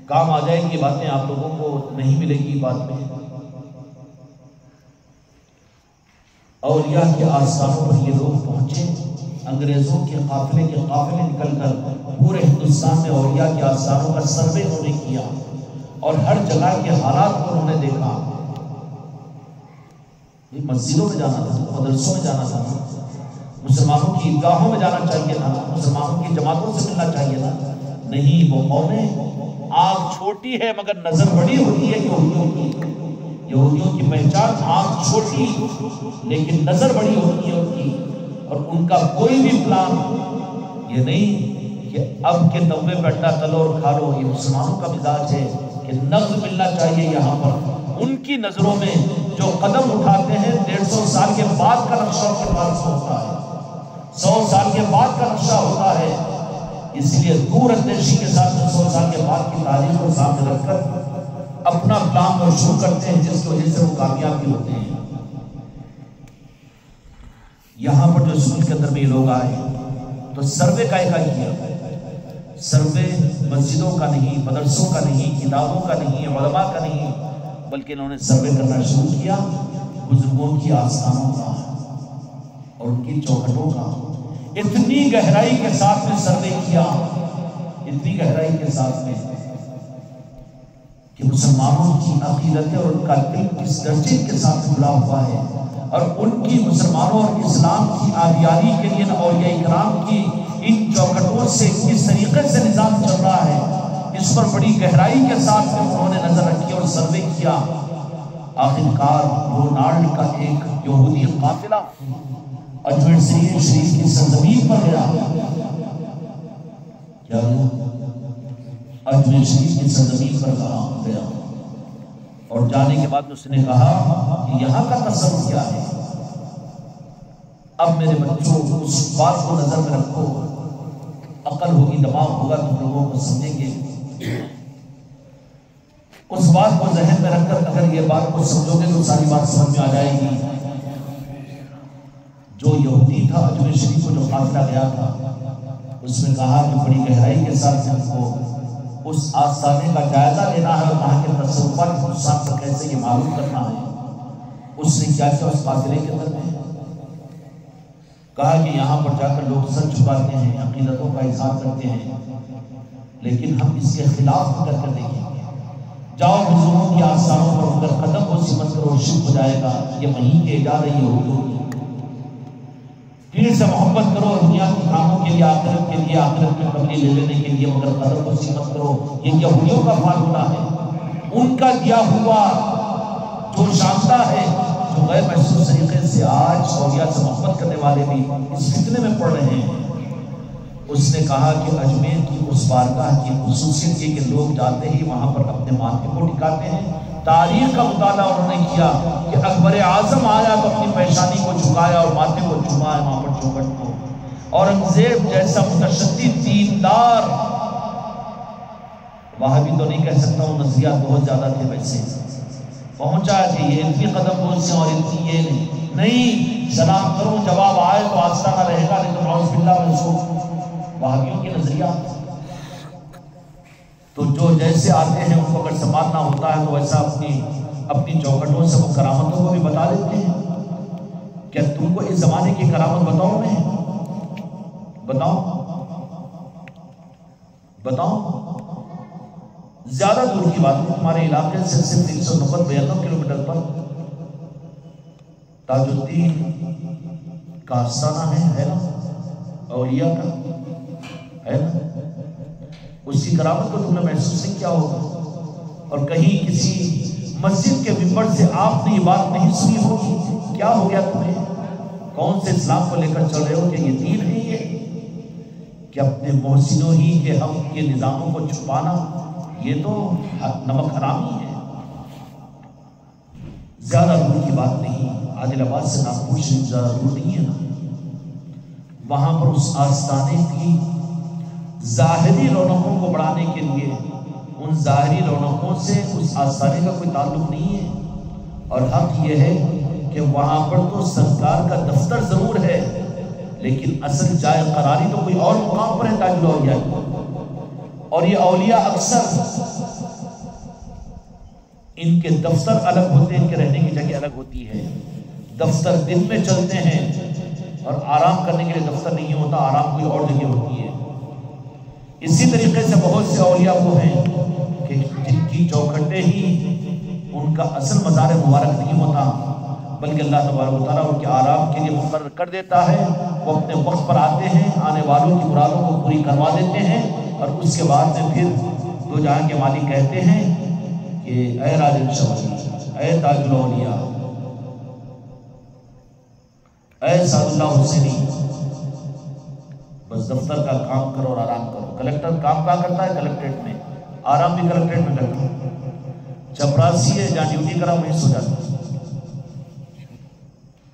A: کام آ جائیں گی باتیں، آپ لوگوں کو نہیں ملے گی بات میں۔ اولیاء کے آستانوں پر یہ لوگ پہنچے، انگریزوں کے قافلے نکل کر پورے ہندوستان میں اولیاء کے آستانوں کا سروے انہوں نے کیا، اور ہر جگہ کے حالات کو انہوں نے دیکھا۔ مسجدوں میں جانا تھا، مدرسوں میں جانا تھا، مسلمانوں کی عیدگاہوں میں جانا چاہیے تھا، مسلمانوں کی جماعتوں سے ملنا چاہیے تھا، نہیں، وہ قومیں آنکھ چھوٹی ہے مگر نظر بڑی ہوتی ہے یہودیوں کی پہچان آنکھ چھوٹی لیکن نظر بڑی ہوتی ہے ان کی، اور ان کا کوئی بھی پلان یہ نہیں کہ اب کے توبے پہ اڈا تلو اور کھا لو، یہ مسلمانوں کا مزاج ہے کہ نقد ملنا چاہیے یہاں پر۔ ان کی نظروں میں جو قدم اٹھاتے ہیں 150 سال کے بعد کا نقشہ ان کے پاس ہوتا ہے، 100 سال کے بعد کا نقشہ ہوتا ہے، اس لیے دور اندیشی کے ساتھ 100 سال کے بعد کی تاریخ کو سامنے رکھ کر اپنا پلان اور شروع کرتے ہیں، جس کی وجہ سے وہ کامیاب بھی ہوتے ہیں۔ یہاں پر جو اسکول کے اندر میں یہ لوگ آئے تو سروے کا کیا، سروے مسجدوں کا نہیں، مدرسوں کا نہیں، کتابوں کا نہیں، علماء کا نہیں، بلکہ انہوں نے سروے کرنا شروع کیا بزرگوں کی آستانوں کا اور ان کی چوکھٹوں کا۔ اتنی گہرائی کے ساتھ میں سروے کیا، اتنی گہرائی کے ساتھ میں کہ مسلمانوں کی عقیدت اور ان کا دل کس درجے کے ساتھ جڑا ہوا ہے، اور ان کی مسلمانوں اور اسلام کی آبیاری کے لیے اولیاء اکرام کی ان ان چوکھٹوں سے کس طریقے سے نظام چل رہا ہے اس پر بڑی گہرائی کے ساتھ انہوں نے نظر رکھی اور سروے کیا۔ آخرکار رونالڈ کا ایک یہودی قافلہ اجمیر شریف کی سرزمین پر گیا۔ کیا اجمیر شریف کی سرزمین پر گیا اور جانے کے بعد اس نے کہا کہ یہاں کا تصور کیا ہے؟ اب میرے بچوں اس بات کو نظر میں رکھو، عقل ہوگی، دماغ ہوگا، تم لوگوں کو سمجھیں گے۔ اس بات کو ذہن میں رکھ کر اگر یہ بات کو سمجھو گے تو ساری بات سمجھ میں آ جائے گی۔ جو یہودی تھا اجمیر شریف کو جو قافلہ گیا تھا اس میں کہا کہ بڑی گہرائی کے ساتھ ہم کو اس آستانے کا جائزہ لینا ہے اور وہاں کے تصورات کے نقصان پر کیسے یہ معلوم کرنا ہے۔ اس نے کیا کیا اس قافلے کے اندر میں کہا کہ یہاں پر جا کر لوگ سر چھپاتے ہیں، عقیدتوں کا اظہار کرتے ہیں، لیکن ہم اس کے خلاف کر کر دیکھیں گے۔ جاؤ بزرگوں کی آستانوں پر اگر قدم کو سمت کرو شرک ہو جائے گا، یہ وہیں کے ایجاد ہے، یہ ہوگی۔ پیر سے محبت کرو اور دنیا کے کاموں کے لیے، آخرت کے لیے، آخرت میں قبلی لے لینے کے لیے مگر قدم کو سمت کرو، یہ یہودیوں کا فارمولہ ہے۔ ان کا دیا ہوا جو شانتا ہے، جو غیر محسوس طریقے سے آج اولیاء سے محبت کرنے والے بھی اس فتنے میں پڑ رہے ہیں۔ اس نے کہا کہ اجمیر کی اس بارگاہ کی خصوصیت یہ کہ لوگ جاتے ہی وہاں پر اپنے ماتھے کو ٹکاتے ہیں۔ تاریخ کا مطالعہ انہوں نے کیا کہ اکبر اعظم آیا تو اپنی پیشانی کو جھکایا اور ماتھے کو چومایا وہاں پر چوکھٹ کو۔ اورنگزیب جیسا متشدد دیندار، وہاں بھی تو نہیں کہہ سکتا ہوں، نظریات بہت زیادہ تھے ویسے، پہنچا کہ یہ اتنی قدم بوس سے اور اتنی یہ نہیں، سلام کرو جواب آئے تو آستانہ رہے گا، نہیں تو نعوذ باللہ منسوخ۔ وہابیوں کے نظریات تو جو جیسے آتے ہیں ان کو اگر سنبھالنا ہوتا ہے تو ویسا اپنی چوکھٹوں سے وہ کرامتوں کو بھی بتا دیتے ہیں۔ کیا تم کو اس زمانے کی کرامت بتاؤ؟ میں بتاؤ زیادہ دور کی بات ہے، ہمارے علاقے سے صرف 190-92 کلومیٹر پر تاج الدین کا آستانہ ہے نا، اولیاء کا ہے نا، اس کی کرامت کو تم نے محسوس نہیں کیا ہوگا، اور کہیں کسی مسجد کے ممبر سے آپ نے یہ بات نہیں سنی ہوگی۔ کیا ہو گیا تمہیں؟ کون سے اسلام کو لے کر چل رہے ہو؟ کہ یہ دین ہے یہ کہ اپنے محسنوں ہی کے حق کے نظاموں کو چھپانا، یہ تو نمک حرامی ہے۔ زیادہ دور کی بات نہیں، عادل آباد سے ناگپور شریف زیادہ دور نہیں ہے نا، وہاں پر اس آستانے کی ظاہری رونقوں کو بڑھانے کے لیے ان ظاہری رونقوں سے اس آستانے کا کوئی تعلق نہیں ہے، اور حق یہ ہے کہ وہاں پر تو سرکار کا دفتر ضرور ہے لیکن اصل جائے قراری تو کوئی اور مقام پر ہے تاج الاولیاء، اور یہ اولیاء اکثر ان کے دفتر الگ ہوتے ہیں، ان کے رہنے کی جگہ الگ ہوتی ہے۔ دفتر دن میں چلتے ہیں اور آرام کرنے کے لیے دفتر نہیں ہوتا، آرام کوئی اور جگہ ہوتی ہے۔ اسی طریقے سے بہت سے اولیاء وہ ہیں کہ جن کی چوکھٹیں ہی ان کا اصل مزار مبارک نہیں ہوتا، بلکہ اللہ تبارک و تعالیٰ ان کے آرام کے لیے مقرر کر دیتا ہے۔ وہ اپنے وقت پر آتے ہیں، آنے والوں کی مرادوں کو پوری کروا دیتے ہیں، اور اس کے بعد میں پھر دو جہاں کے مالک کہتے ہیں کہ اے راج الشمس، اے تاج الاولیاء، اے سعد اللہ حسینی، بس دفتر کا کام کرو اور آرام کرو۔ کلکٹر کام کہاں کرتا ہے؟ کلکٹریٹ میں، آرام بھی کلکٹریٹ میں کرتا ہے۔ چپراسی ہے جہاں ڈیوٹی کرا وہیں سو جاتا ہے۔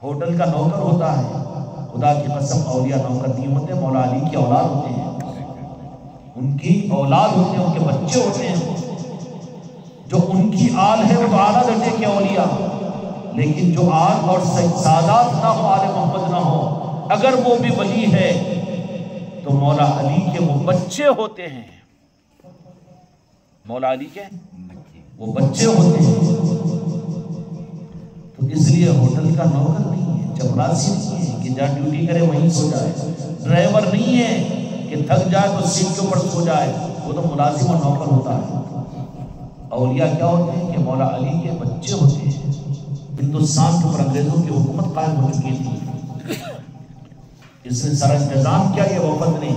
A: ہوٹل کا نوکر ہوتا ہے، خدا کی قسم اولیاء نوکر نہیں ہوتے، مولا علی کی اولاد ہوتے ہیں، ان کی اولاد ہوتے ہیں، ان کے بچے ہوتے ہیں، جو ان کی آل ہے وہ تو اعلیٰ درجے کے اولیاء، لیکن جو آل اور سادات نہ ہو، آل محمد نہ ہو، اگر وہ بھی ولی ہے تو مولا علی کے وہ بچے ہوتے ہیں، مولا علی کے وہ بچے ہوتے ہیں۔ تو اس لیے ہوٹل کا نوکر نہیں ہے، چپراسی نہیں ہے کہ جہاں ڈیوٹی کرے وہیں سو جائے، ڈرائیور نہیں ہے کہ تھک جائے تو سیٹ کے اوپر سو جائے، وہ تو ملازم اور نوکر ہوتا ہے۔ اولیاء کیا ہوتے ہیں کہ مولا علی کے بچے ہوتے ہیں۔ ہندوستان کے اوپر انگریزوں کی حکومت قائم ہو چکی تھی، اس نے سر انتظام کیا یہ وفد نے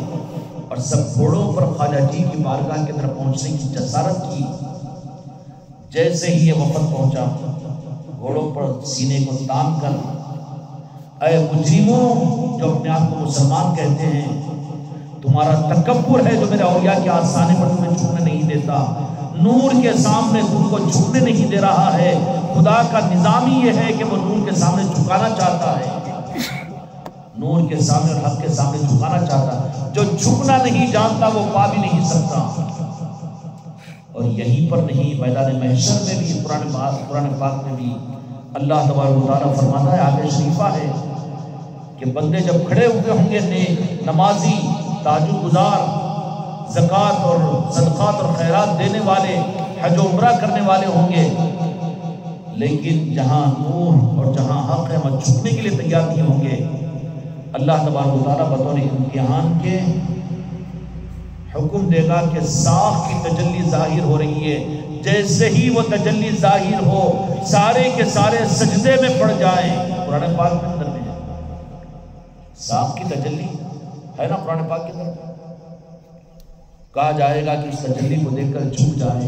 A: اور سب گھوڑوں پر خواجہ جی کی بارگاہ کے طرف پہنچنے کی جسارت کی۔ جیسے ہی یہ وفد پہنچا، گھوڑوں پر سینے کو تان کر، اے مجرموں جو اپنے آپ کو مسلمان کہتے ہیں، تمہارا تکبر ہے جو میرے اولیاء کے آستانے پر تمہیں جھکنے نہیں دیتا، نور کے سامنے تم کو جھکنے نہیں دے رہا ہے۔ خدا کا نظام ہی یہ ہے کہ وہ نور کے سامنے جھکانا چاہتا ہے، نور کے سامنے اور حق کے سامنے جھکانا چاہتا ہے۔ جو جھکنا نہیں جانتا وہ پا بھی نہیں سکتا۔ اور یہیں پر نہیں، میدان محشر میں بھی، قرآن پاک میں بھی اللہ تبارک و تعالیٰ فرماتا ہے، آگے شریفہ ہے کہ بندے جب کھڑے ہوئے ہوں گے، نمازی، تہجد گزار، زکوٰۃ اور صدقات اور خیرات دینے والے، حج و عمرہ کرنے والے ہوں گے، لیکن جہاں نور اور جہاں حق ہے وہاں جھکنے کے لیے تیار نہیں ہوں گے۔ اللہ تبارک و تعالیٰ بطور امتحان کے حکم دے گا کہ ساخ کی تجلی ظاہر ہو رہی ہے، جیسے ہی وہ تجلی ظاہر ہو سارے کے سارے سجدے میں پڑ جائیں۔ قرآن پاک کے اندر میں ساخ کی تجلی ہے نا، قرآن پاک کے اندر کہا جائے گا کہ اس تجلی کو دیکھ کر جھک جائے۔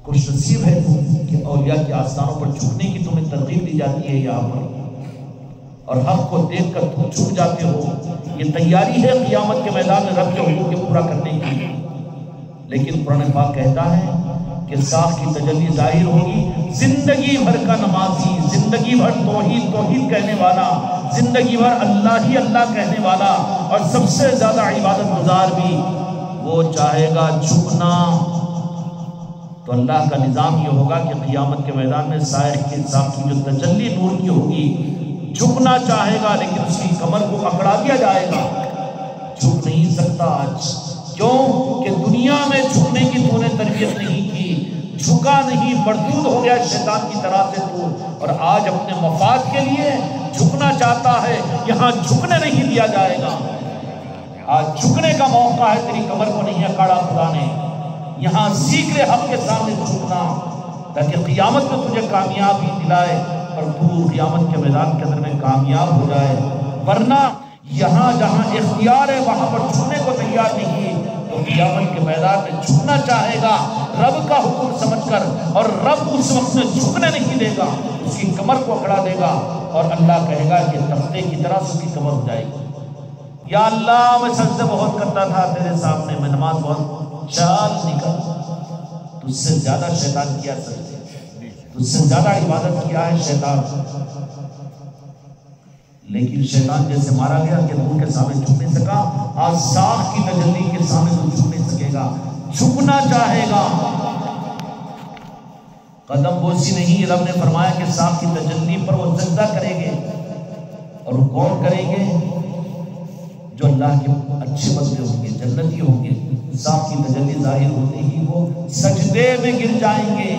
A: خوش نصیب ہے تم کہ اولیاء کے آستانوں پر جھکنے کی تمہیں ترغیب دی جاتی ہے یہاں پر، اور حق کو دیکھ کر تم جھک جاتے ہو۔ یہ تیاری ہے قیامت کے میدان میں رب کے حقوق کے پورا کرنے کی۔ لیکن قرآن پاک کہتا ہے کہ ساخ کی تجلی ظاہر ہوگی، زندگی بھر کا نمازی، زندگی بھر توحید توحید کہنے والا، زندگی بھر اللہ ہی اللہ کہنے والا، اور سب سے زیادہ عبادت گزار بھی، وہ چاہے گا جھکنا۔ تو اللہ کا نظام یہ ہوگا کہ قیامت کے میدان میں سائق کے ساخ کی جو تجلی نور کی ہوگی، جھکنا چاہے گا لیکن اس کی کمر کو اکڑا دیا جائے گا، جھک نہیں سکتا آج۔ کیوں کہ دنیا میں جھکنے کی تو نے تربیت نہیں کی، جھکا نہیں، مردود ہو گیا شیطان کی طرح سے تو، اور آج اپنے مفاد کے لیے جھکنا چاہتا ہے۔ یہاں جھکنے نہیں دیا جائے گا، آج جھکنے کا موقع ہے، تیری کمر کو نہیں اکاڑا خدا نے۔ یہاں سیکھ لے حق کے سامنے جھکنا، تاکہ قیامت میں تجھے کامیابی دلائے اور تو قیامت کے میدان کے اندر میں کامیاب ہو جائے۔ ورنہ یہاں جہاں اختیار ہے وہاں پر جھکنے کو تیار نہیں، تو قیامت کے میدان میں جھکنا چاہے گا رب کا حکم سمجھ کر، اور رب اس وقت میں جھکنے نہیں دے گا، اس کی کمر کو اکڑا دے گا، اور اللہ کہے گا کہ تختے کی طرح اس کی کمر ہو جائے گی۔ یا اللہ میں سجدے بہت کرتا تھا تیرے سامنے، میں نماز بہت چال نکل، تجھ سے زیادہ شیطان کیا سجدے، تجھ سے زیادہ عبادت کیا ہے شیطان، لیکن شیطان جیسے مارا گیا کہ نور کے سامنے جھک نہیں سکا، آج ساخ کی تجلی کے سامنے تو جھک نہیں سکے گا، جھکنا چاہے گا، قدم بوسی نہیں۔ رب نے فرمایا کہ ساخ کی تجلی پر وہ سجدہ کریں گے، اور وہ کون کریں گے؟ جو اللہ کے اچھے بندے ہوں گے، جنتی ہوں گے۔ ساخ کی تجلی ظاہر ہوتے ہی وہ سجدے میں گر جائیں گے۔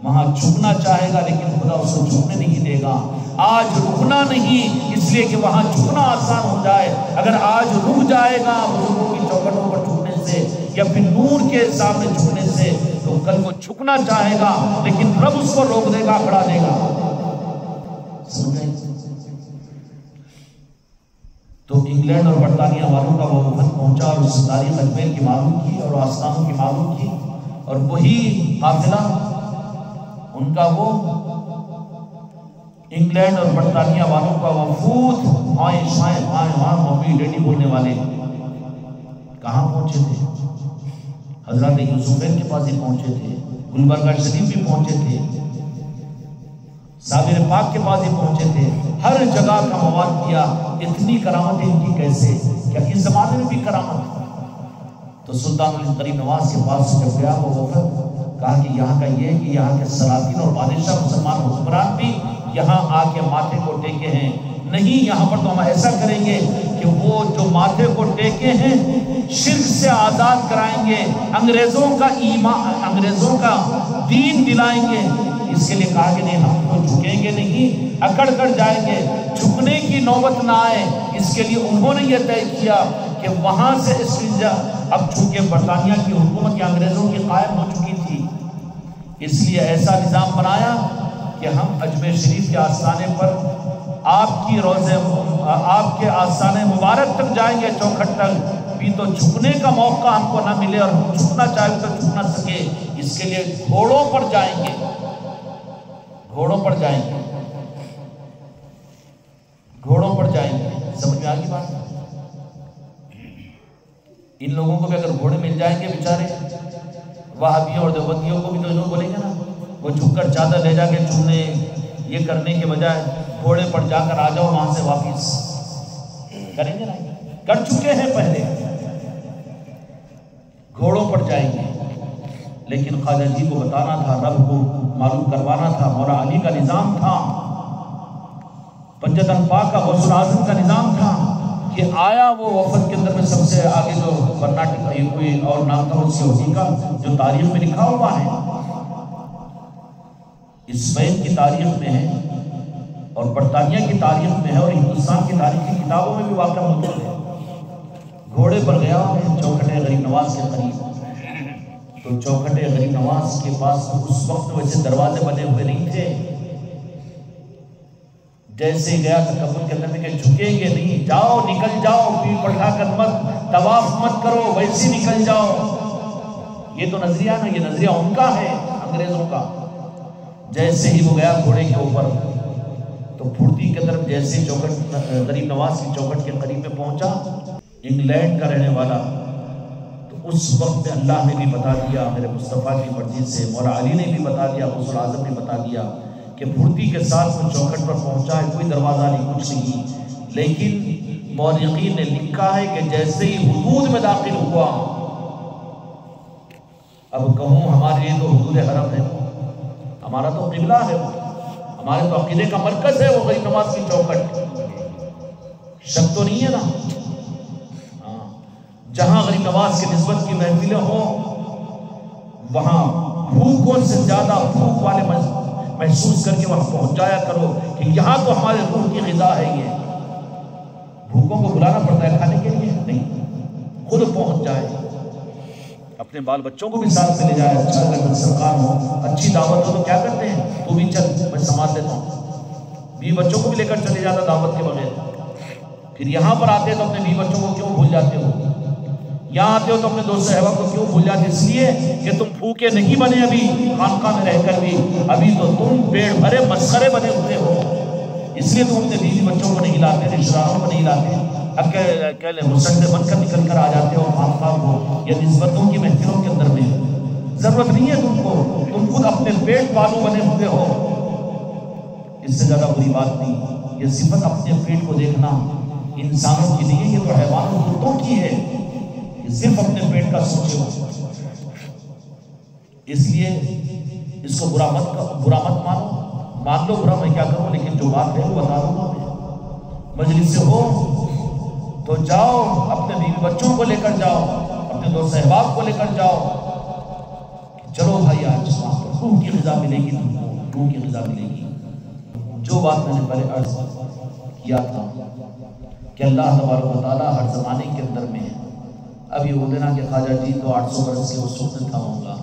A: وہاں جھکنا چاہے گا لیکن خدا اس کو جھکنے نہیں دے گا۔ آج رکنا نہیں، اس لیے کہ وہاں جھکنا آسان ہو جائے۔ اگر آج رک جائے گا بزرگوں کی چوکھٹوں پر جھکنے سے یا پھر نور کے سامنے جھکنے سے، تو کل وہ جھکنا چاہے گا لیکن رب اس کو روک دے گا، کھڑا دے گا۔ تو انگلینڈ اور برطانیہ والوں کا وہ وفد پہنچا اور اس تاریخ اجمیر کی معلوم کی اور آستانوں کی معلوم کی، اور وہی قافلہ ان کا وہ انگلینڈ اور برطانیہ والوں کا وفود وہاں ممی ڈیڈی بولنے والے کہاں پہنچے تھے؟ حضرت یوسفین کے پاس ہی پہنچے تھے، گلبرگہ شریف بھی پہنچے تھے، صابر پاک کے پاس ہی پہنچے تھے، ہر جگہ کا مواد کیا۔ اتنی کرامتیں ان کی کیسے؟ کیا اس زمانے میں بھی کرامت؟ تو سلطان غریب نواز کے پاس جب گیا وہ وفد، کہا کہ یہاں کا یہ کہ یہاں کے سلاطین اور بادشاہ مسلمان حکمران بھی یہاں آ کے ماتھے کو ٹیکے ہیں، نہیں یہاں پر تو ہم ایسا کریں گے کہ وہ جو ماتھے کو ٹیکے ہیں شرک سے آزاد کرائیں گے، انگریزوں کا ایمان، انگریزوں کا دین دلائیں گے۔ اس کے لیے کہا کہ نہیں ہم تو جھکیں گے نہیں، اکڑ کر جائیں گے، جھکنے کی نوبت نہ آئے۔ اس کے لیے انہوں نے یہ طے کیا کہ وہاں سے استنجا، اب چونکہ برطانیہ کی حکومت یا انگریزوں کی قائم ہو چکی تھی، اس لیے ایسا نظام بنایا کہ ہم اجمیر شریف کے آستانے پر آپ کی روضہ آپ کے آستانے مبارک تک جائیں گے، چوکھٹ تک، بھی تو جھکنے کا موقع ہم کو نہ ملے اور جھکنا چاہے تو جھک نہ سکے، اس کے لیے گھوڑوں پر جائیں گے، گھوڑوں پر جائیں گے، گھوڑوں پر جائیں گے۔ سمجھ میں آگی بات؟ ان لوگوں کو بھی اگر گھوڑے مل جائیں گے بیچارے، وہابیوں اور دیوبندیوں کو بھی تو انہوں بولیں گے نا، وہ جھک کر چادر لے جا کے چومنے یہ کرنے کے بجائے گھوڑے پر جا کر آ جاؤ وہاں سے واپس، کریں گے نا؟ کر چکے ہیں پہلے، گھوڑوں پر جائیں گے۔ لیکن خواجہ جی کو بتانا تھا، رب کو معلوم کروانا تھا، مولا علی کا نظام تھا، پنجتن پاک کا غوث اعظم کا نظام تھا کہ آیا وہ وفد کے اندر میں سب سے آگے جو کرناٹک کوئی اور نام تھا اس یہودی کا، جو تاریخ میں لکھا ہوا ہے، اسپین کی تاریخ میں ہے اور برطانیہ کی تاریخ میں ہے اور ہندوستان کی تاریخ کی کتابوں میں بھی واقعہ موجود ہے۔ گھوڑے پر گیا ہے چوکھٹے غریب نواز کے قریب، تو چوکھٹے غریب نواز کے پاس اس وقت ویسے دروازے بنے ہوئے نہیں تھے، جیسے گیا تکبر کے اندر میں کہ جھکیں گے نہیں، جاؤ نکل جاؤ، پیٹ بڑھا کر مت طواف مت کرو، ویسے نکل جاؤ۔ یہ تو نظریہ نا، یہ نظریہ ان کا ہے انگریزوں کا۔ جیسے ہی وہ گیا گھوڑے کے اوپر تو پھرتی کے طرف جیسے چوکھٹ غریب نواز کی چوکھٹ کے قریب میں پہنچا، انگلینڈ کا رہنے والا، تو اس وقت میں اللہ نے بھی بتا دیا میرے مصطفیٰ کی مرضی سے، مولا علی نے بھی بتا دیا، غوث اعظم نے بتا دیا کہ پھرتی کے ساتھ وہ چوکھٹ پر پہنچا ہے، کوئی دروازہ نہیں، کچھ نہیں، لیکن مورخین نے لکھا ہے کہ جیسے ہی حدود میں داخل ہوا، اب کہوں ہمارے لیے تو حدود حرم ہے، ہمارا تو قبلہ ہے، ہمارے تو عقیدے کا مرکز ہے وہ غریب نواز کی چوکھٹ، شک تو نہیں ہے نا؟ جہاں غریب نواز کی نسبت کی محفلیں ہوں، وہاں بھوکوں سے زیادہ بھوک والے محسوس کر کے وہاں پہنچایا کرو کہ یہاں تو ہمارے روح کی غذا ہے۔ یہ بھوکوں کو بلانا پڑتا ہے کھانے کے لیے؟ نہیں، خود پہنچ جائے، اپنے بال بچوں کو بھی ساتھ میں لے جائے، اچھا اگر سرکار ہو، اچھی دعوت ہو تو کیا کرتے ہیں، تو بھی چل میں سنبھال دیتا ہوں، بیوی بچوں کو بھی لے کر چلے جاتا دعوت کے بغیر۔ پھر یہاں پر آتے تو اپنے بیوی بچوں کو کیوں بھول جاتے ہو؟ یہاں آتے ہو تو اپنے دوست احباب کو کیوں بھول جاتے؟ اس لیے کہ تم بھوکے نہیں بنے، ابھی خانقاہ میں رہ کر بھی ابھی تو تم پیڑ بھرے مسخرے بنے ہوئے ہو، اس لیے تم اپنے بیوی بچوں کو نہیں لاتے، رشتہ داروں کو نہیں لاتے، اکیلے مسنڈے بن کر نکل کر آ جاتے ہو خانقاہ کو یا نسبتوں کی محفلوں کے اندر میں۔ ضرورت نہیں ہے تم کو، تم خود اپنے پیٹ پالو بنے ہوئے ہو، اس سے زیادہ بری بات نہیں۔ یہ صفت اپنے پیٹ کو دیکھنا انسانوں کی نہیں ہے، یہ تو حیوانوں کتوں کی ہے، صرف اپنے پیٹ کا سوچے ہو۔ اس لیے اس کو برا مت مانو، مان لو برا میں کیا کروں، لیکن جو بات ہے وہ بتا دوں گا۔ مجلس سے ہو تو جاؤ، اپنے بیوی بچوں کو لے کر جاؤ، اپنے دوست احباب کو لے کر جاؤ، چلو بھائی آج روح کی غذا ملے گی، تم کو روح کی غذا ملے گی۔ جو بات میں نے پہلے عرض کیا تھا کہ اللہ تبارک و تعالیٰ ہر زمانے کے اندر میں ہے۔ اب یہ بولے نا کہ خواجہ جی تو 800 برس کے اس وقت تھا ہوگا،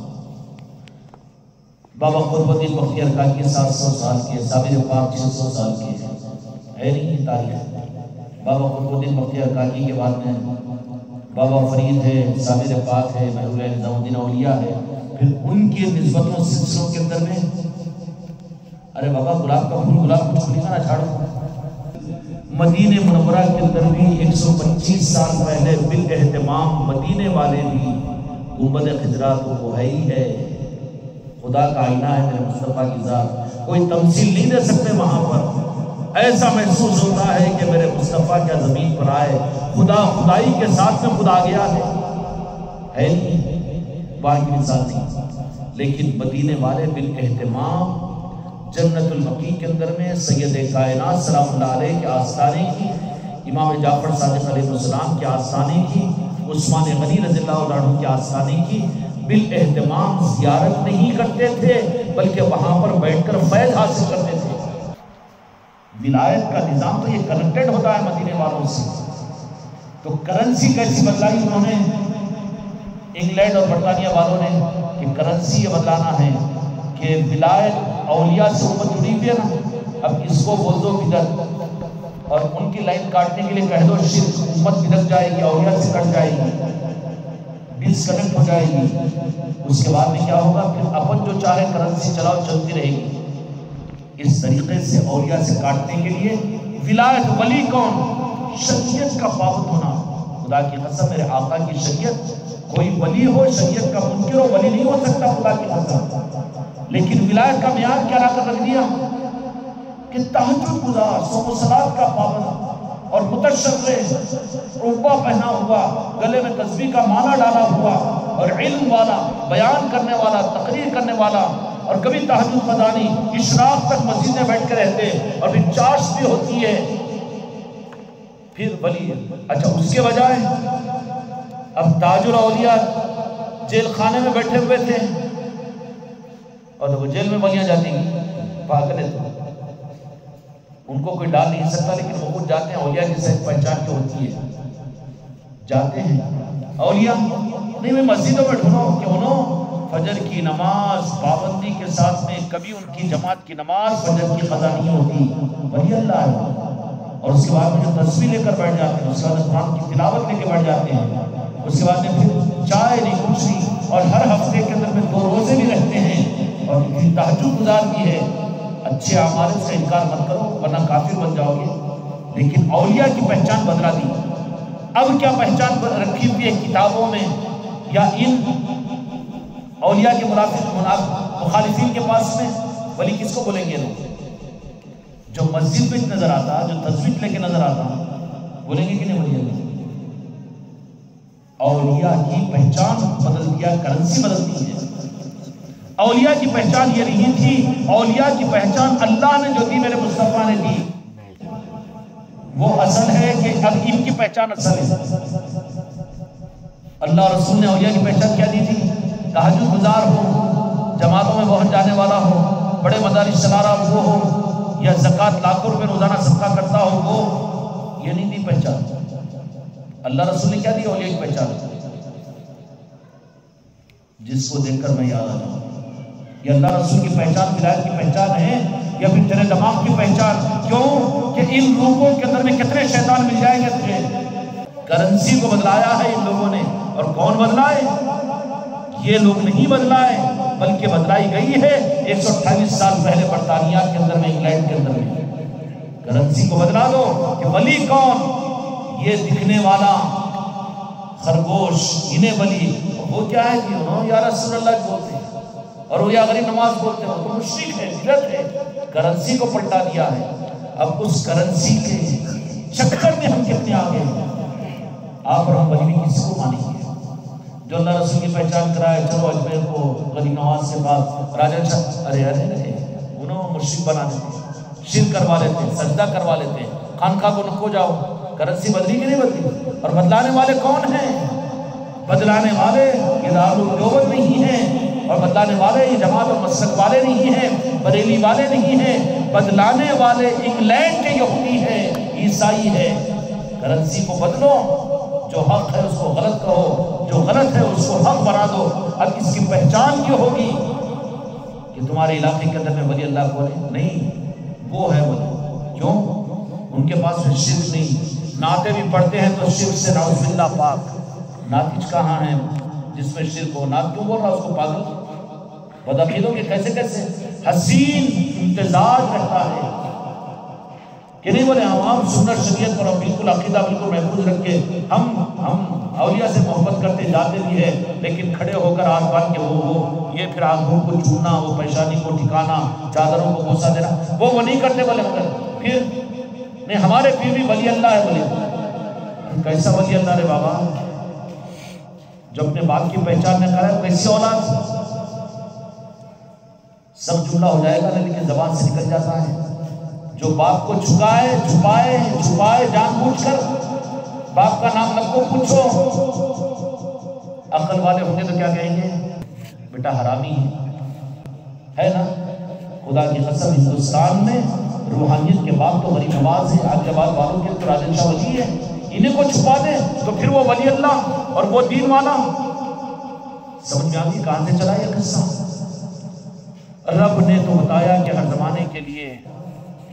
A: بابا قطب الدین بختیار کاکی 700 سال کے، صابر پاک 600 سال کے، ہے نہیں تاریخ۔ بابا قطب الدین بختیار کاکی کے بعد میں بابا فرید ہے، صابر پاک ہے، محبوب نظام الدین اولیاء ہے، پھر ان کی نسبتوں سلسلوں کے اندر میں ارے بابا گلاب کا پھول گلاب کچھ کھلی نہ چھاڑو۔ مدینہ منورہ کے اندر بھی 125 سال پہلے بالاہتمام مدینے والے بھی گنبد خضرا تو وہ ہے ہی ہے، خدا کا آئینہ ہے میرے مصطفیٰ کی ذات، کوئی تمثیل نہیں دے سکتے وہاں پر۔ ایسا محسوس ہوتا ہے کہ میرے مصطفیٰ کیا زمین پر آئے، خدا خدائی کے ساتھ میں خدا گیا ہے نہیں، وہاں کی مثال نہیں۔ لیکن مدینے والے بالاہتمام جنت المقی کے اندر میں سید کائنات سلام اللہ علیہ کے آستانے کی، امام جعفر صادق علیہ السلام کے آستانے کی، عثمان غنی رضی اللہ عنہ کے آستانے کی بالاہتمام زیارت نہیں کرتے تھے، بلکہ وہاں پر بیٹھ کر فیض حاصل کرتے تھے۔ ولایت کا نظام تو یہ کنیکٹڈ ہوتا ہے مدینے والوں سے۔ تو کرنسی کیسی بدلائی انہوں نے، انگلینڈ اور برطانیہ والوں نے، کہ کرنسی یہ بدلانا ہے کہ ولایت اولیاء سے امت جڑی ہوئی ہے نا، اب اس کو بول دو بدعت، اور ان کی لائن کاٹنے کے لیے کہہ دو شرک، امت بھٹک جائے گی، اولیاء سے کٹ جائے گی، ڈسکنیکٹ ہو جائے گی۔ اس کے بعد میں کیا ہوگا؟ پھر اپن جو چاہے کرنسی چلاؤ، چلتی رہے گی۔ اس طریقے سے اولیاء سے کاٹنے کے لیے ولایت، ولی کون؟ شریعت کا پابند ہونا۔ خدا کی قسم میرے آقا کی شریعت، کوئی ولی ہو شریعت کا منکر ہو، ولی نہیں ہو سکتا خدا کی قسم۔ لیکن ولایت کا معیار کیا لا کر رکھ دیا کہ تہجد گزار، صوم و صلات کا پابند اور متشرع، روبہ پہنا ہوا، گلے میں تسبیح کا مالا ڈالا ہوا، اور علم والا، بیان کرنے والا، تقریر کرنے والا، اور کبھی تہجد قضا نہیں، اشراق تک مسجد میں بیٹھ کے رہتے، اور پھر چاشت بھی ہوتی ہے، پھر ولی ہے۔ اچھا اس کے بجائے اب تاج الاولیاء جیل خانے میں بیٹھے ہوئے تھے، اور وہ جیل میں ولیاں جاتی ہیں پاگل ہے، تو ان کو کوئی ڈال نہیں سکتا، لیکن وہ خود جاتے ہیں۔ اولیاء کی صحیح پہچان کی ہوتی ہے، جاتے ہیں اولیاء نہیں، میں مسجدوں میں ڈھونڈو کہ انہوں فجر کی نماز پابندی کے ساتھ میں کبھی ان کی جماعت کی نماز فجر کی قضا نہیں ہوتی، ولی اللہ ہے۔ اور اس کے بعد میں جو تصویر لے کر بیٹھ جاتے ہیں، اس کے بعد قرآن کی تلاوت لے کے بیٹھ جاتے ہیں، اس کے بعد میں پھر چائے نہیں کچھ نہیں، اور ہر ہفتے کے اندر میں 2 روزے بھی رکھتے ہیں، اور تہجد گزار بھی ہے۔ اچھے اعمال سے انکار مت کرو ورنہ کافر بن جاؤ گے۔ لیکن اولیاء کی پہچان بدلا دی۔ اب کیا پہچان رکھی ہوئی ہے کتابوں میں یا ان اولیاء کے مخالفین کے پاس میں؟ ولی کس کو بولیں گے لوگ؟ جو مسجد میں نظر آتا، جو تصویر لے کے نظر آتا، بولیں گے کہ نہیں ولی اللہ؟ اولیاء کی پہچان بدل دیا، کرنسی بدل دی ہے۔ اولیاء کی پہچان یہ نہیں تھی، اولیاء کی پہچان اللہ نے جو دی، میرے مصطفیٰ نے دی، وہ اصل ہے کہ اب ان کی پہچان اصل ہے۔ اللہ رسول نے اولیاء کی پہچان کیا دی تھی؟ تہجد گزار ہو، جماعتوں میں پہنچ جانے والا ہو، بڑے مدارس چلا رہا وہ ہو، یا زکوٰۃ لاکھوں روپے روزانہ صدقہ کرتا ہو، وہ یہ نہیں دی پہچان۔ اللہ رسول نے کیا دی اولیاء کی پہچان؟ جس کو دیکھ کر میں یاد آ جاؤں۔ یہ اللہ رسول کی پہچان ولایت کی پہچان ہے یا پھر تیرے دماغ کی پہچان؟ کیوں کہ ان لوگوں کے اندر میں کتنے شیطان مل جائیں گے تجھے۔ کرنسی کو بدلایا ہے ان لوگوں نے، اور کون بدلائے؟ یہ لوگ نہیں بدلائے، بلکہ بدلائی گئی ہے 128 سال پہلے برطانیہ کے اندر میں، انگلینڈ کے اندر میں۔ کرنسی کو بدلا دو کہ ولی کون؟ یہ دکھنے والا خرگوش، انہیں ولی۔ وہ کیا ہے کہ انہوں یا رسول اللہ بولتے ہیں، اور وہ یا غریب نماز بولتے ہیں، تو مشرک ہے، بدعت ہے۔ کرنسی کو پلٹا دیا ہے۔ اب اس کرنسی کے چکر میں ہم کتنے آگے ہیں؟ آپ اور ہم ولی کسی کو مانیں گے؟ جو اللہ رسول کی پہچان کرائے، چلو اجمیر کو غریب نواز کے بعد راجہ شاہ، ارے انہوں مشرک بنا دیتے، شرک کروا لیتے، سجدہ کروا لیتے، خانقاہ کو نکو جاؤ۔ کرنسی بدلی کہ نہیں بدلی؟ اور بدلانے والے کون ہیں؟ بدلانے والے یہ دارالعلوم نہیں ہیں، اور بدلانے والے یہ جماعت و مسلک والے نہیں ہیں، بریلی والے نہیں ہیں، بدلانے والے انگلینڈ کے یہودی ہیں، عیسائی ہیں۔ کرنسی کو بدلو، جو حق ہے اس کو غلط کہو، جو غلط ہے اس کو حق بنا دو۔ اب اس کی پہچان کیوں ہوگی کہ تمہارے علاقے کے اندر میں ولی اللہ کو نہیں، وہ ہے ولی۔ کیوں؟ ان کے پاس میں شرک نہیں۔ نعتیں بھی پڑھتے ہیں تو شرک سے نعوذ باللہ پاک۔ نعت کہاں ہے جس میں شرک ہو؟ نعت کیوں بول رہا اس کو پاگل؟ بدعقیدوں کے کیسے کیسے حسین امتزاج رہتا ہے کہ نہیں بولے ہم سنت شریعت پر بالکل عقیدہ بالکل محفوظ رکھ کے ہم اولیاء سے محبت کرتے جاتے بھی ہیں، لیکن کھڑے ہو کر آنکھ باندھ کے وہ یہ پھر آنکھوں کو چھونا، وہ پیشانی کو ٹھکانا، چادروں کو بوسہ دینا، وہ نہیں کرتے بولے مگر پھر نہیں ہمارے پیر بھی ولی اللہ ہے۔ بولے کیسا ولی اللہ رے بابا؟ جو اپنے باپ کی پہچان نہ کرے کیسی اولاد؟ سب جملہ ہو جائے گا لیکن زبان سے نکل جاتا ہے۔ جو باپ کو چھپائے جان بوجھ کر، باپ کا نام نہ کو پوچھو، عقل والے ہوں گے تو کیا کہیں گے؟ بیٹا حرامی ہے نا۔ خدا کی قسم ہندوستان میں روحانیت کے باپ تو غریب نواز ہے، آج کے بعد والوں کے تو راجن شاہ ولی ہے، انہیں کو چھپا دیں تو پھر وہ ولی اللہ اور وہ دین والا۔ سمجھ میں آتی کہاں سے چلا یہ قصہ؟ رب نے تو بتایا کہ ہر زمانے کے لیے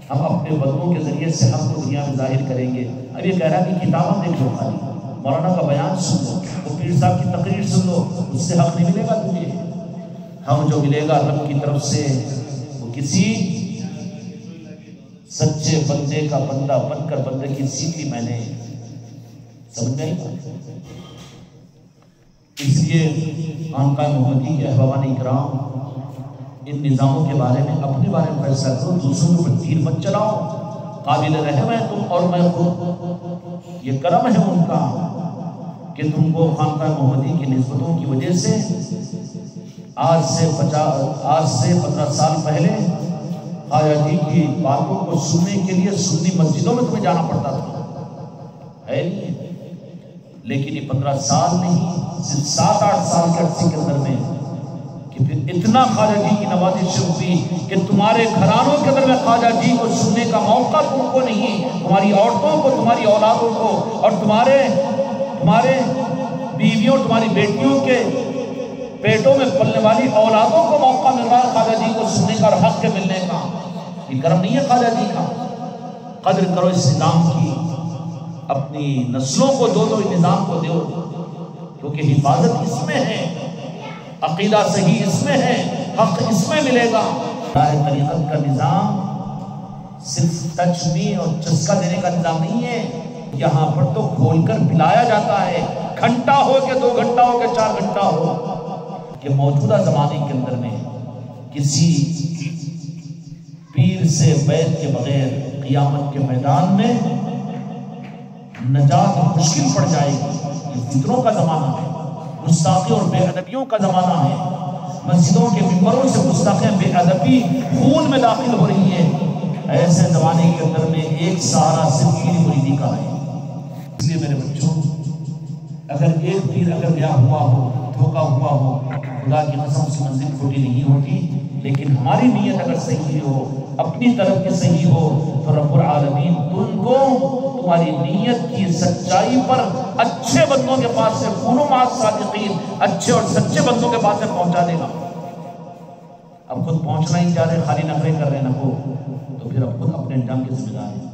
A: ہم اپنے بدنوں کے ذریعے سے حق کو دنیا میں ظاہر کریں گے. اب یہ کہہ رہا ہے کہ کتابیں دیکھ لو، خالی مولانا کا بیان سن لو، وہ پیر صاحب کی تقریر سن لو، اس سے حق نہیں ملے گا تجھے. حق جو ملے گا رب کی طرف سے وہ کسی سچے بندے کا بندہ بن کر بندے کی سیکھی میں نے سمجھ گئی. اس لیے خانقاہ محمدی کے احبابان اکرام ان نظاموں کے بارے میں اپنے بارے میں فیصلہ کرو، دوسروں کے اوپر تیر مت چلاؤ. قابل رحم ہے تم اور میں خود، یہ کرم ہے ان کا کہ تم کو خانقاہ محمدی کی نسبتوں کی وجہ سے آج سے 15 سال پہلے خواجہ جی کی باتوں کو سننے کے لیے سنی مسجدوں میں تمہیں جانا پڑتا تھا، ہے نہیں. لیکن یہ 15 سال نہیں، صرف 7-8 سال کے عرصے کے اندر میں کہ پھر اتنا خواجہ جی کی نوازش ہوئی کہ تمہارے گھرانوں کے اندر میں خواجہ جی کو سننے کا موقع تم کو نہیں، تمہاری عورتوں کو، تمہاری اولادوں کو اور تمہارے بیویوں، تمہاری بیٹیوں کے پیٹوں میں پلنے والی اولادوں کو موقع مل رہا ہے خواجہ جی کو سننے کا اور حق کے ملنے کا. یہ کرم نہیں ہے خواجہ جی کا. قدر کرو اس نظام کی، اپنی نسلوں کو دو نظام کو دو، کیونکہ حفاظت اس میں ہے، عقیدہ صحیح اس میں ہے، حق اس میں ملے گا. طریقت کا نظام صرف تجمی اور چسکا دینے کا نظام نہیں ہے. یہاں پر تو کھول کر پلایا جاتا ہے، گھنٹہ ہو کے 2 گھنٹہ ہو کے 4 گھنٹہ ہو. کہ موجودہ زمانے کے اندر میں کسی پیر سے بیعت کے بغیر قیامت کے میدان میں نجات مشکل پڑ جائے گی. یہ فتنوں کا زمانہ ہے، گستاخی اور بے ادبیوں کا زمانہ ہے. مسجدوں کے ممبروں سے گستاخی بے ادبی خون میں داخل ہو رہی ہے. ایسے زمانے کے اندر میں ایک سہارا صرف پیر مریدی کا ہے. اس لیے میرے بچوں، اگر ایک پیر اگر گیا ہوا ہو، دھوکا ہوا ہو، خدا کی قسم سے منزل کھوٹی نہیں ہوتی. لیکن ہماری نیت اگر صحیح ہو، اپنی طرف کے صحیح ہو، تو رب العالمین تم کو تمہاری نیت کی سچائی پر اچھے بندوں کے پاس سے کونوا مع الصادقین، اچھے اور سچے بندوں کے پاس سے پہنچا دے گا. اب خود پہنچنا ہی چاہ رہے، خالی نخرے کر رہے نہ ہو، تو پھر اب خود اپنے انجام کے ذمہ دار ہیں.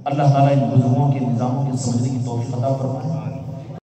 A: اللہ تعالیٰ ان بزرگوں کے نظاموں کے سمجھنے کی توفیق عطا فرمائے.